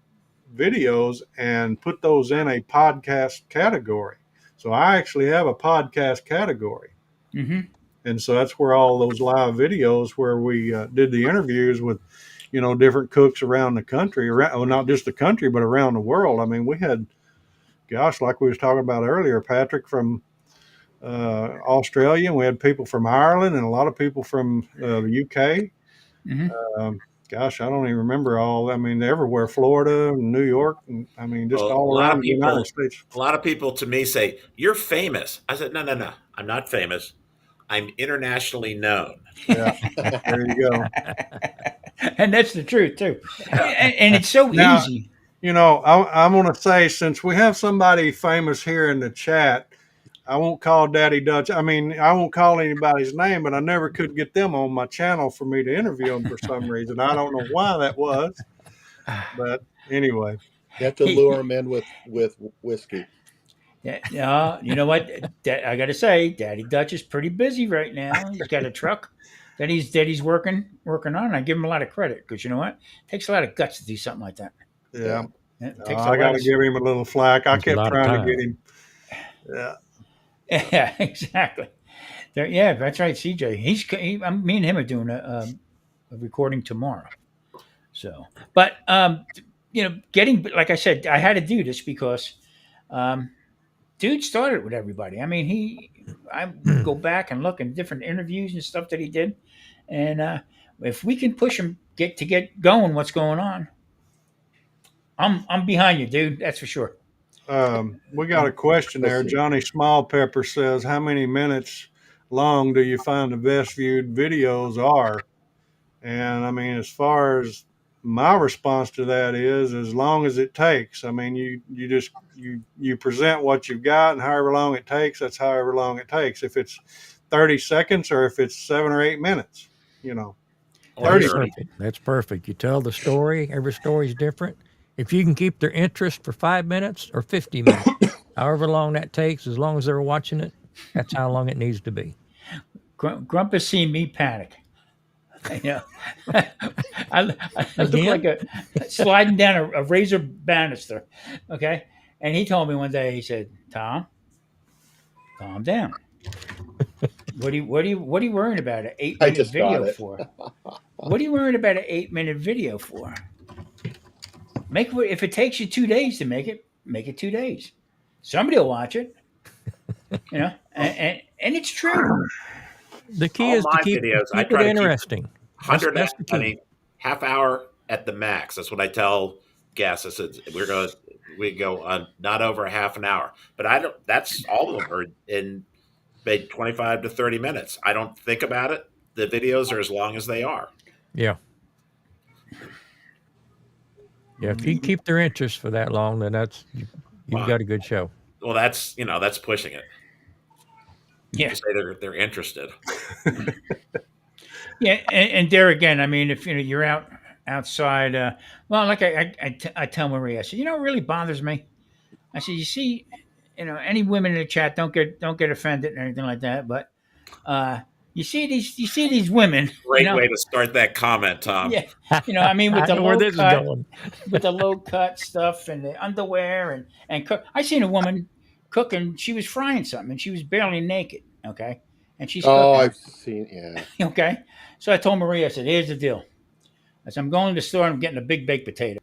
videos and put those in a podcast category. So I actually have a podcast category. Mm-hmm. And so that's where all those live videos where we did the interviews with, different cooks around the country, not just the country, but around the world. I mean, we had, gosh, like we was talking about earlier, Patrick from Australia, and we had people from Ireland and a lot of people from the UK. Mm-hmm. Gosh, I don't even remember all. I mean, everywhere, Florida, New York, and I mean, just all around the United States. A lot of people to me say, "You're famous." I said, "No. I'm not famous. I'm internationally known." Yeah, there you go. And that's the truth too. And it's so easy. I'm going to say, since we have somebody famous here in the chat, I won't call Daddy Dutch. I mean, I won't call anybody's name, but I never could get them on my channel for me to interview them for some reason. I don't know why that was, but anyway. You have to lure them in with whiskey. Yeah, you know what? I got to say, Daddy Dutch is pretty busy right now. He's got a truck that he's working on. I give him a lot of credit because you know what? It takes a lot of guts to do something like that. Yeah. It takes a I lot got to of give him a little flack. I It's a kept lot of trying to time. get him. Yeah. Yeah, exactly. Yeah, that's right, CJ. Me and him are doing a recording tomorrow. So, but getting like I said, I had to do this because um, dude started with everybody. I mean, I go back and look in different interviews and stuff that he did, and if we can push him get going, what's going on? I'm behind you, dude. That's for sure. We got a question Let's there. see. Johnny Smallpepper says, "How many minutes long do you find the best viewed videos are?" And I mean, as far as my response to that is, as long as it takes. I mean, you just you present what you've got, and however long it takes, that's however long it takes. If it's 30 seconds or if it's 7 or 8 minutes, you know, Or That's 30. 30. perfect. That's perfect. You tell the story. Every story is different. If you can keep their interest for 5 minutes or 50 minutes, however long that takes, as long as they're watching it, that's how long it needs to be. Grump has seen me panic. Yeah, I look like Again? a sliding down a razor banister. Okay, and he told me one day. He said, "Tom, calm down. What are you worrying about an eight I minute just got video it. for? What are you worrying about an 8 minute video for? If it takes you 2 days to make it 2 days. Somebody will watch it. And it's true. The key All is to my videos, I keep it try to keep interesting. 100, That's the I key. mean, half hour at the max. That's what I tell guests. I said, we go on not over a half an hour, but I don't, that's all of them are in maybe 25 to 30 minutes. I don't think about it. The videos are as long as they are. Yeah. Yeah. If you keep their interest for that long, then you've Well, got a good show. well, that's pushing it. Yeah. To say they're interested. Yeah, and there again, I mean, if you're outside, well, like I tell Maria, I said, what really bothers me? I said, you see, any women in the chat don't get offended or anything like that, but you see these women, Great way to start that comment, Tom. yeah, I mean, with I the know where low this is cut, going. with the low cut stuff and the underwear and cook. I seen a woman cooking. She was frying something and she was barely naked. Okay, and she's Oh, cooking. I've seen. Yeah. Okay, so I told Maria, I said, here's the deal. I said, I'm going to the store and I'm getting a big baked potato.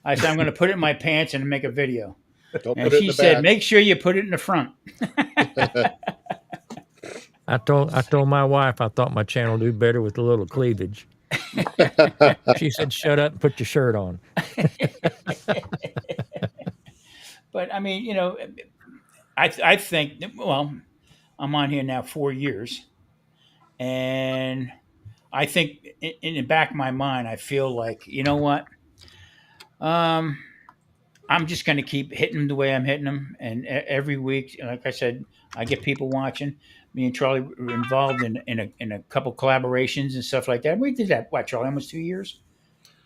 I said, I'm going to put it in my pants and make a video. Don't And put it in she the said, back. make sure you put it in the front. I told my wife I thought my channel do better with a little cleavage. She said, "Shut up and put your shirt on." But I mean, I think, well, I'm on here now 4 years. And I think in the back of my mind, I feel like, you know what? I'm just going to keep hitting them the way I'm hitting them. And every week, like I said, I get people watching. Me and Charlie were involved in a couple collaborations and stuff like that. We did that, what, Charlie, almost 2 years?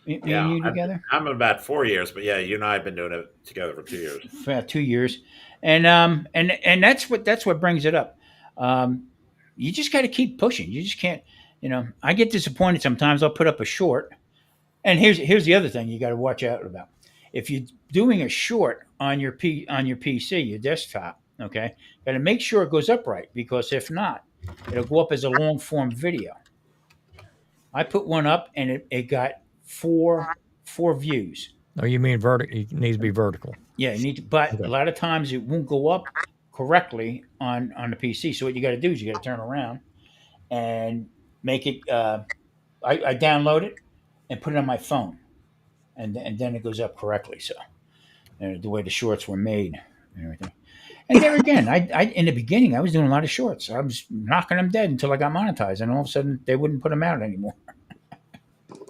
Me and Yeah, you together? I'm about 4 years, but yeah, you and I have been doing it together for 2 years. For about 2 years. And that's what brings it up. You just got to keep pushing. You just can't, I get disappointed sometimes. I'll put up a short. And here's the other thing you got to watch out about. If you're doing a short on your PC, your desktop, okay, got to make sure it goes up right, because if not, it'll go up as a long form video. I put one up and it got four views. Oh, you mean vertical? It needs to be vertical. Yeah, you need to, but Okay. a lot of times it won't go up correctly on the PC. So what you got to do is you got to turn around and make it. I download it and put it on my phone, and then it goes up correctly. So the way the shorts were made and everything. And there again, I in the beginning I was doing a lot of shorts. I was knocking them dead until I got monetized, and all of a sudden they wouldn't put them out anymore.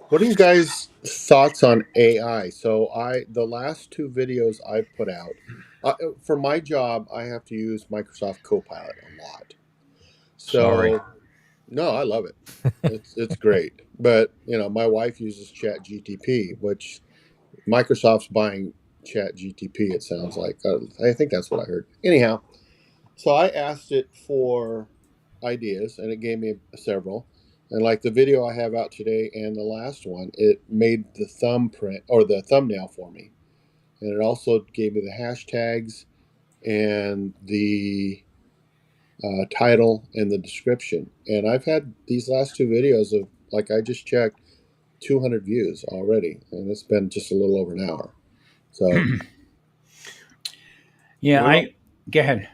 What are you guys' thoughts on AI? So the last two videos I've put out, for my job, I have to use Microsoft Copilot a lot. So, Sorry. no, I love it. It's great. But my wife uses ChatGTP, which Microsoft's buying ChatGTP. It sounds like. I think that's what I heard. Anyhow, so I asked it for ideas, and it gave me several. And like the video I have out today and the last one, it made the thumbprint or the thumbnail for me. and it also gave me the hashtags and the title and the description. And I've had these last two videos of, like I just checked, 200 views already, and it's been just a little over an hour. So Yeah, Well, go ahead.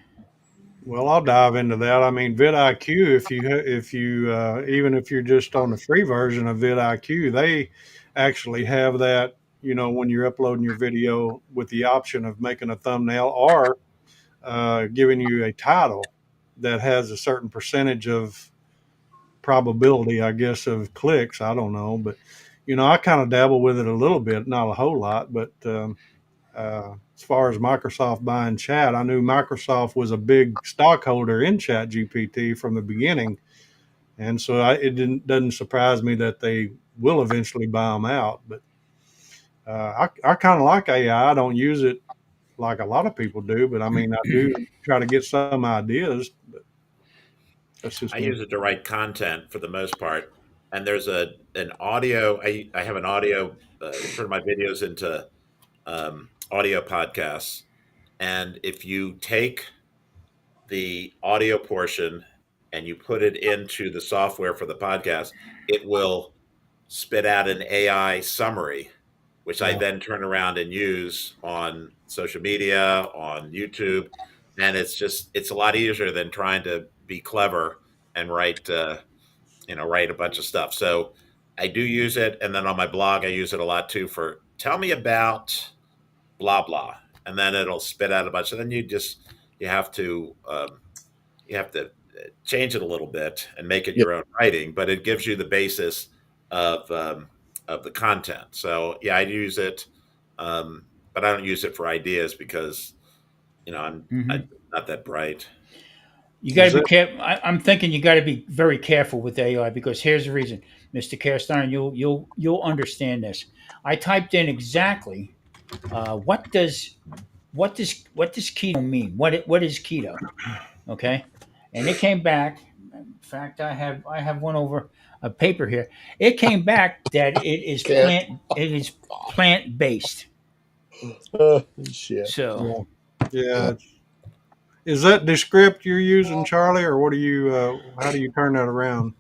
Well, I'll dive into that. I mean, vidIQ. If you even if you're just on the free version of vidIQ, they actually have that. You know, when you're uploading your video, with the option of making a thumbnail or giving you a title that has a certain percentage of probability, I guess, of clicks. I don't know, but I kind of dabble with it a little bit, not a whole lot, but. As far as Microsoft buying Chat, I knew Microsoft was a big stockholder in Chat GPT from the beginning, and so doesn't surprise me that they will eventually buy them out. But I kind of like AI. I don't use it like a lot of people do, but I mean I do try to get some ideas. But that's just I me. use it to write content for the most part. And there's an audio. I have an audio. Turn my videos into audio podcasts. And if you take the audio portion and you put it into the software for the podcast, it will spit out an AI summary, which I Yeah. then turn around and use on social media, on YouTube. And it's a lot easier than trying to be clever and write a bunch of stuff. So I do use it. And then on my blog, I use it a lot too for tell me about blah, blah. And then it'll spit out a bunch. And then you have to, change it a little bit and make it Yep. your own writing, but it gives you the basis of of the content. So yeah, I use it, but I don't use it for ideas because I'm not that bright. You got Is to be that careful. I'm thinking you got to be very careful with AI because here's the reason, Mr. Kerstein. You'll understand this. I typed in exactly what does keto mean? What is keto? Okay, and it came back. In fact, I have one over a paper here. It came back that Okay. it is plant based. Shit. So yeah? Is that Descript you're using, Charlie, or what do you? How do you turn that around?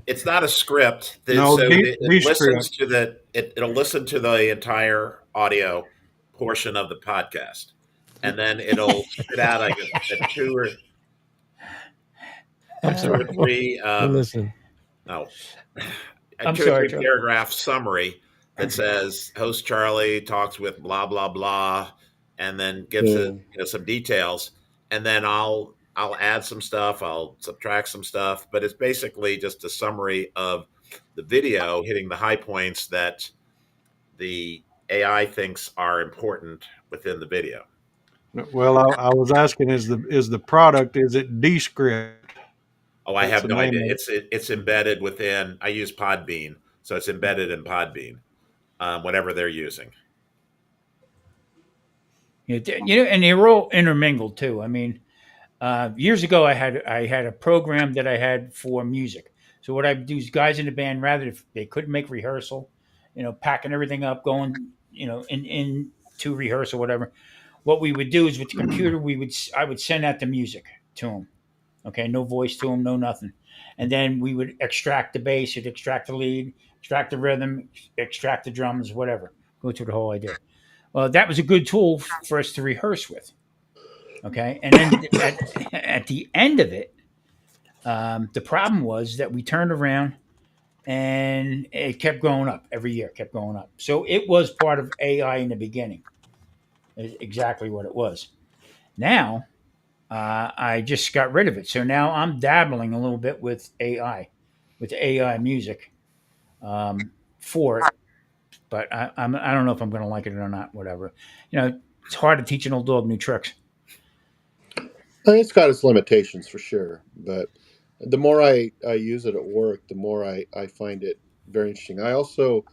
It's not a script, No, so it listens Descript. to it'll listen to the entire audio portion of the podcast, and then it'll spit out like a two or I'm two or sorry. three Well, listen. no a I'm two or sorry, three Joe. paragraph summary that says host Charlie talks with blah blah blah, and then gives Yeah. it some details, and then I'll add some stuff, I'll subtract some stuff, but it's basically just a summary of the video hitting the high points that the AI thinks are important within the video. Well, I was asking, is the product, is it Descript? Oh, I That's have the no name idea. of it. It's embedded within. I use Podbean, so it's embedded in Podbean, whatever they're using. And they're all intermingled too. I mean, years ago, I had a program that I had for music. So what I would do is guys in the band, rather if they couldn't make rehearsal, packing everything up, going, in to rehearsal, whatever. What we would do is with the computer, I would send out the music to them. Okay, no voice to them, no nothing, and then we would extract the bass, it'd extract the lead, extract the rhythm, extract the drums, whatever. Go through the whole idea. Well, that was a good tool for us to rehearse with. Okay, and then at the end of it, the problem was that we turned around and it kept going up every year, kept going up. So it was part of AI in the beginning, is exactly what it was. Now I just got rid of it, so now I'm dabbling a little bit with AI music for it. But I don't know if I'm going to like it or not. Whatever, it's hard to teach an old dog new tricks. It's got its limitations for sure, but the more I use it at work, the more I find it very interesting. I also,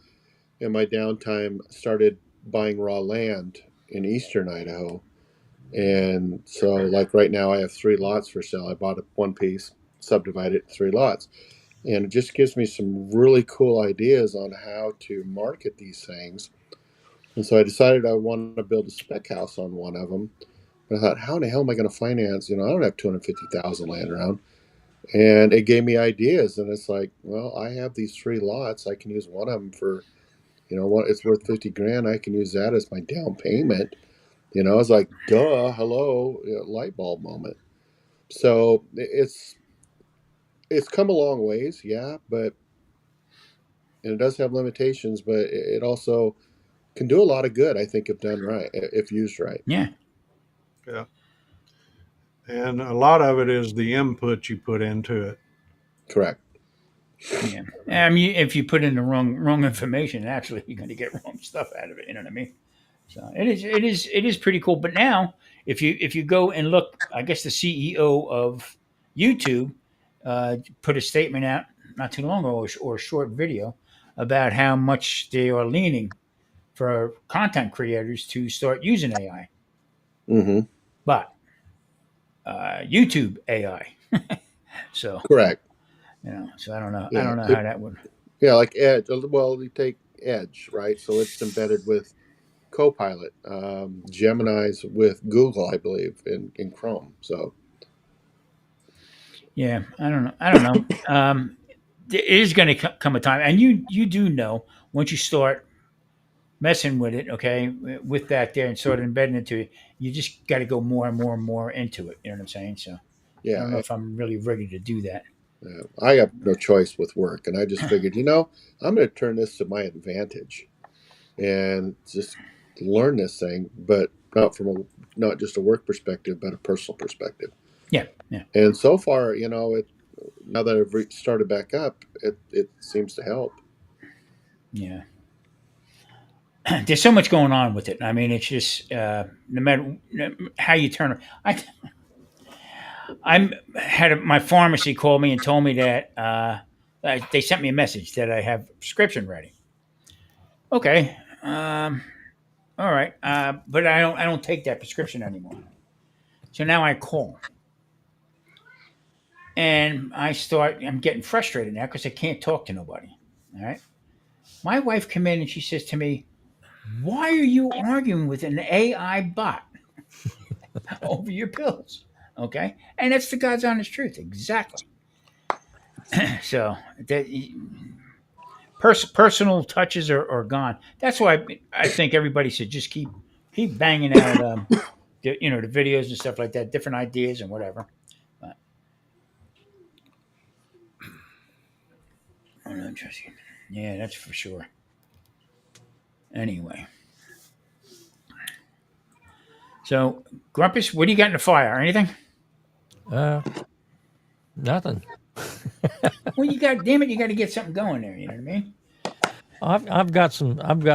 in my downtime, started buying raw land in eastern Idaho. And so, like right now, I have 3 lots for sale. I bought one piece, subdivided it 3 lots. And it just gives me some really cool ideas on how to market these things. And so I decided I wanted to build a spec house on one of them. But I thought, how in the hell am I going to finance? I don't have 250,000 laying around. And it gave me ideas. And it's like, well, I have these 3 lots. I can use one of them for, what it's worth 50 grand. I can use that as my down payment. I was like, duh, hello, light bulb moment. So it's come a long ways, yeah, and it does have limitations, but it also can do a lot of good, I think, if done right, if used right. Yeah. Yeah. And a lot of it is the input you put into it. Correct. Yeah. I mean, if you put in the wrong information, actually, you're going to get wrong stuff out of it. You know what I mean? So it is pretty cool. But now, if you go and look, I guess the CEO of YouTube put a statement out not too long ago, or a short video about how much they are leaning for content creators to start using AI. Mm-hmm. But YouTube AI. So Correct. so I don't know. Yeah. I don't know how that would. Yeah, like Edge. Well, you take Edge, right? So it's embedded with Copilot, Gemini's with Google, I believe, in Chrome. So Yeah, I don't know. It is going to come a time, and you do know once you start messing with it, okay, with that there and sort of embedding it to it, you just got to go more and more and more into it. You know what I'm saying? So I yeah, don't know if I'm really ready to do that. I have no choice with work, and I just figured, I'm going to turn this to my advantage, and just learn this thing, but not just a work perspective, but a personal perspective. Yeah. And so far, now that I've started back up, it seems to help. Yeah. There's so much going on with it. I mean, it's just no matter how you turn it. I had my pharmacy call me and told me that they sent me a message that I have a prescription ready. Okay, all right, but I don't take that prescription anymore. So now I call, and I'm getting frustrated now because I can't talk to nobody. All right, my wife came in and she says to me, "Why are you arguing with an AI bot over your pills?" Okay, and that's the God's honest truth, exactly. So that personal touches are gone. That's why I think everybody should just keep banging out the videos and stuff like that, different ideas and whatever. But, interesting. Yeah, that's for sure. Anyway, so Grumpus, what do you got in the fire? Anything? Nothing. Well, you got damn it, you got to get something going there. You know what I mean? I've got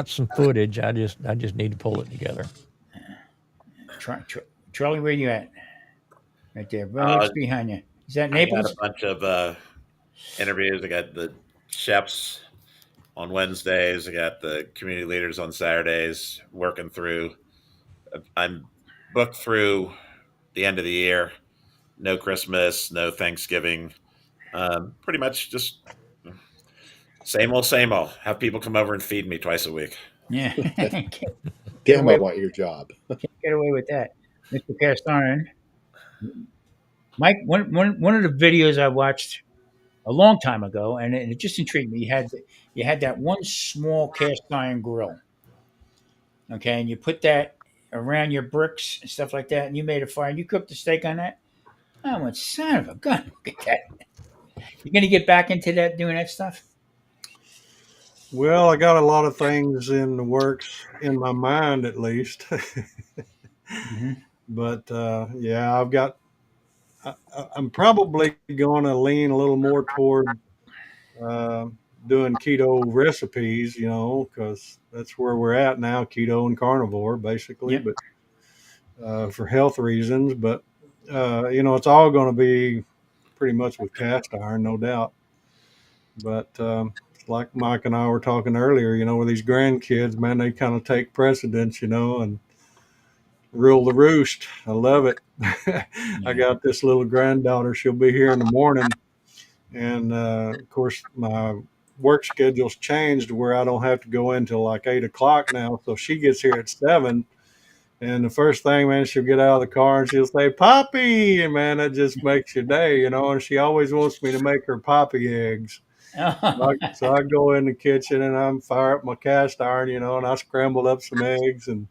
some footage. I just need to pull it together. Charlie, where you at? Right there, right behind you. Is that Naples? I got a bunch of interviews. I got the chefs on Wednesdays. I got the community leaders on Saturdays. Working through. I'm booked through the end of the year. No Christmas, no Thanksgiving. Pretty much just same old, same old. Have people come over and feed me twice a week. Yeah. Damn, I want your job. Can't get away with that, Mr. Castarin. Mike, one of the videos I watched a long time ago, and it just intrigued me. You had that one small cast iron grill, okay, and you put that around your bricks and stuff like that, and you made a fire and you cooked the steak on that. I went, son of a gun! Look at that. You gonna get back into that, doing that stuff? Well, I got a lot of things in the works, in my mind at least. Mm-hmm. But yeah, I'm probably going to lean a little more toward doing keto recipes, because that's where we're at now, keto and carnivore, basically. Yep. But for health reasons. But it's all going to be pretty much with cast iron, no doubt. But like Mike and I were talking earlier, with these grandkids, man, they kind of take precedence, and rule the roost. I love it. I got this little granddaughter. She'll be here in the morning. And of course, my work schedule's changed where I don't have to go in till like 8 o'clock now. So she gets here at 7. And the first thing, man, she'll get out of the car and she'll say, Poppy. And man, that just makes your day, you know. And she always wants me to make her poppy eggs. So I go in the kitchen and I'm fire up my cast iron, you know, and I scrambled up some eggs. And,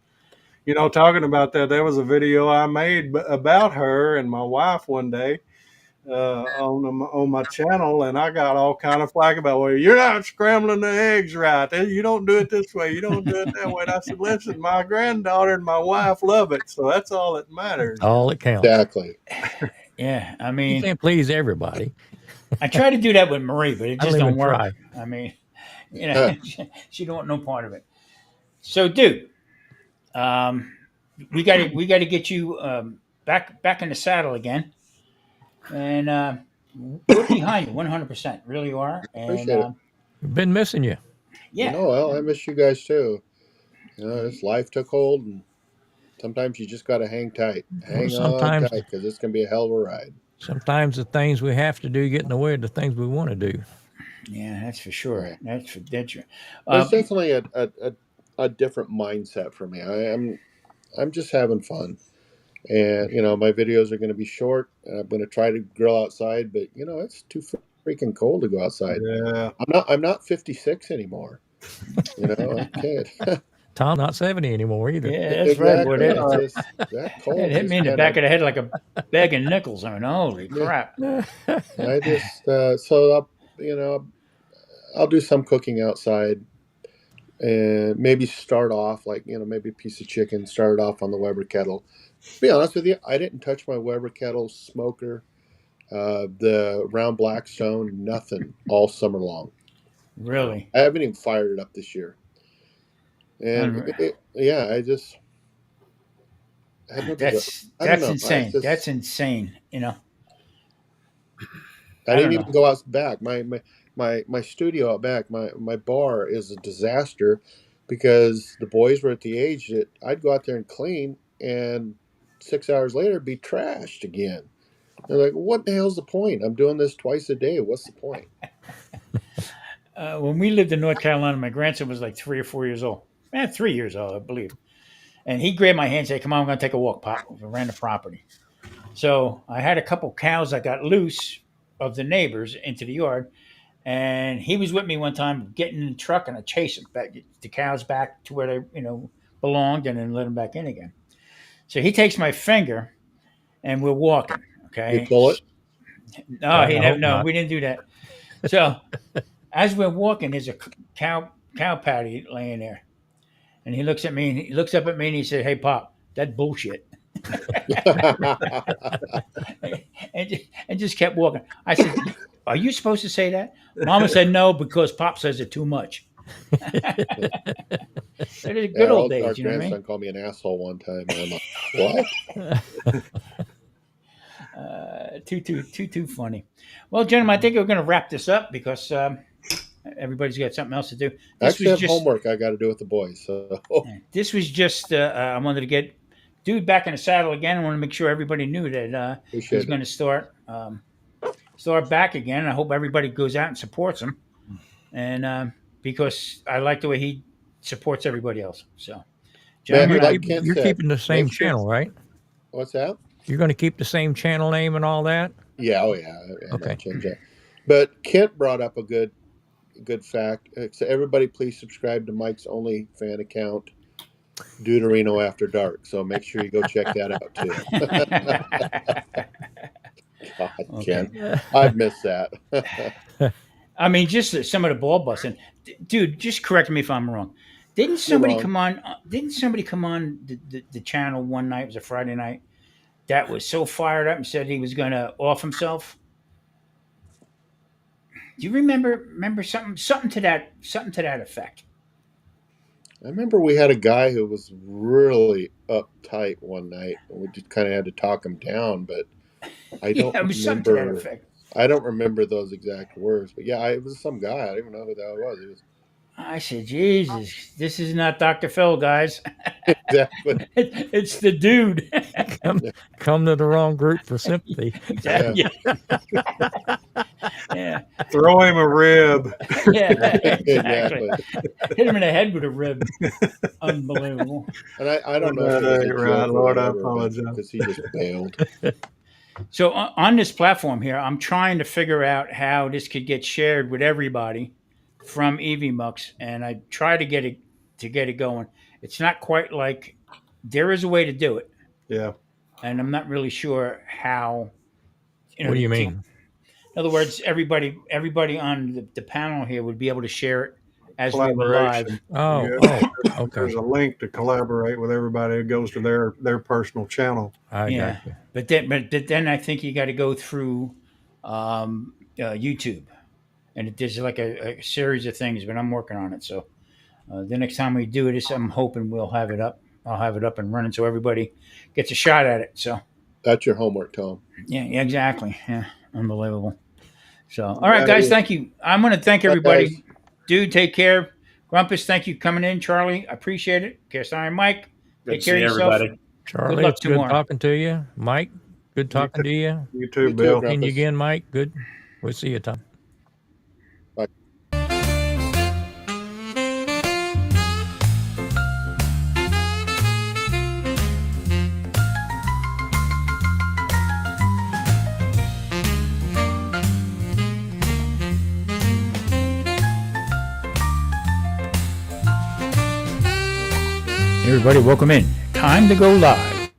you know, talking about that, there was a video I made about her and my wife one day on my channel, and I got all kind of flack about, well, you're not scrambling the eggs right. You don't do it this way. You don't do it that way. And I said, listen, my granddaughter and my wife love it, so that's all that matters. All it counts. Exactly. Yeah, I You mean, can't please everybody. I try to do that with Marie, but it I just don't don't even work. try. I mean, you know, she don't want no part of it. So, dude, we got to get you back in the saddle again, and we're behind you 100%. Really are. And Appreciate it. We've been missing you. yeah, No, well, I miss you guys too. You know, this life took hold, and sometimes you just got to hang tight. Hang on sometimes- tight, because it's going to be a hell of a ride. Sometimes the things we have to do get in the way of the things we want to do. yeah, that's for sure. Right. That's for dead sure. It's definitely a different mindset for me. I'm just having fun, and you know, my videos are going to be short. And I'm going to try to grill outside, but you know, it's too freaking cold to go outside. Yeah. I'm not 56 anymore. You know, I can't. Tom, not 70 anymore either. Yeah, that's right, boy. Exactly. That, It's just that cold. that hit me in the just back kinda- of the head like a bag of nickels. I mean, holy crap. I just so I'll do some cooking outside, and maybe start off like, you know, maybe a piece of chicken. Start it off on the Weber kettle. To be honest with you, I didn't touch my Weber kettle smoker, the round Blackstone, nothing all summer long. Really? I haven't even fired it up this year. And I just I had no desire. That's I don't know. insane. I just- That's insane. You know. I I didn't don't even go out back. My studio out back, my bar is a disaster because the boys were at the age that I'd go out there and clean, and 6 hours later it'd be trashed again. They're like, "What the hell's the point? I'm doing this twice a day. What's the point?" When we lived in North Carolina, my grandson was like 3 or 4 years old. 3 years old, I believe. And he grabbed my hand and said, "Come on, we're going to take a walk, Pop." Around the property. So I had a couple cows that got loose of the neighbors into the yard. And he was with me one time, getting in the truck, and I chased him back, the cows back to where they, you know, belonged, and then let them back in again. So he takes my finger, and we're walking. Okay. You pull it? No, I hope no, not. we didn't do that. So as we're walking, there's a cow patty laying there, and he looks at me, and he looks up at me, and he said, "Hey, Pop, that bullshit," and just kept walking. I said, "Are you supposed to say that?" Mama said no, because Pop says it too much. That is good old Our days, you know what I grandson mean? called me an asshole one time, and I'm like, "What?" Too funny. Well, gentlemen, I think we're going to wrap this up because everybody's got something else to do. I actually have homework I got to do with the boys. So This was just I wanted to get dude back in the saddle again. I want to make sure everybody knew that he's appreciate going it. to start back again. I hope everybody goes out and supports him, and because I like the way he supports everybody else. So, gentlemen, like Kent You're said, keeping the same make sure- channel, right? What's that? You're going to keep the same channel name and all that? Yeah, oh yeah. I Okay. might change that. But Kent brought up a good fact. So everybody, please subscribe to Mike's Only Fan account, Deuterino After Dark. So make sure you go check that out too. God, Okay. Kent, I've missed that. I mean, just some of the ball busting, dude. Just correct me if I'm wrong. Didn't somebody wrong. come on? Didn't somebody come on the channel one night? It was a Friday night. That was so fired up and said he was going to off himself. Do you remember something to that effect? I remember we had a guy who was really uptight one night, and we just kind of had to talk him down. But I don't It was something to that remember. effect. I don't remember those exact words. But yeah, it was some guy. I don't even know who that was. It was I said, Jesus, this is not Dr. Phil, guys. exactly. It's the dude. Come to the wrong group for sympathy. Yeah. Yeah, Throw him a rib. yeah, exactly. Exactly. Hit him in the head with a rib. Unbelievable. And I don't know if it That was a ain't right, joke Lord, I or whatever, apologize. because he just bailed. So on this platform here, I'm trying to figure out how this could get shared with everybody from EVMux, and I try to get it going. It's not quite like there is a way to do it, Yeah. and I'm not really sure how. What do you to- mean? In other words, everybody on the panel here would be able to share it as we were live. Oh, Yeah. oh, okay. There's a link to collaborate with everybody. It goes to their personal channel. I Yeah. got you. But then I think you got to go through YouTube, and there's like a series of things. But I'm working on it, so the next time we do it, I'm hoping we'll have it up. I'll have it up and running so everybody gets a shot at it. So That's your homework, Tom. yeah, exactly. Yeah, unbelievable. So all right, guys, thank you. I'm going to thank everybody. guys. Dude, take care. Grumpus, thank you for coming in. Charlie, I appreciate it. Cast Iron Mike, Good take to care of see yourself. everybody. Charlie, luck it's good tomorrow. talking to you. Mike, good talking to you. You too, too, Bill. Grump. Seeing you Grumpus. again, Mike. Good. We'll see you, Tom. Everybody, welcome in. Time to go live.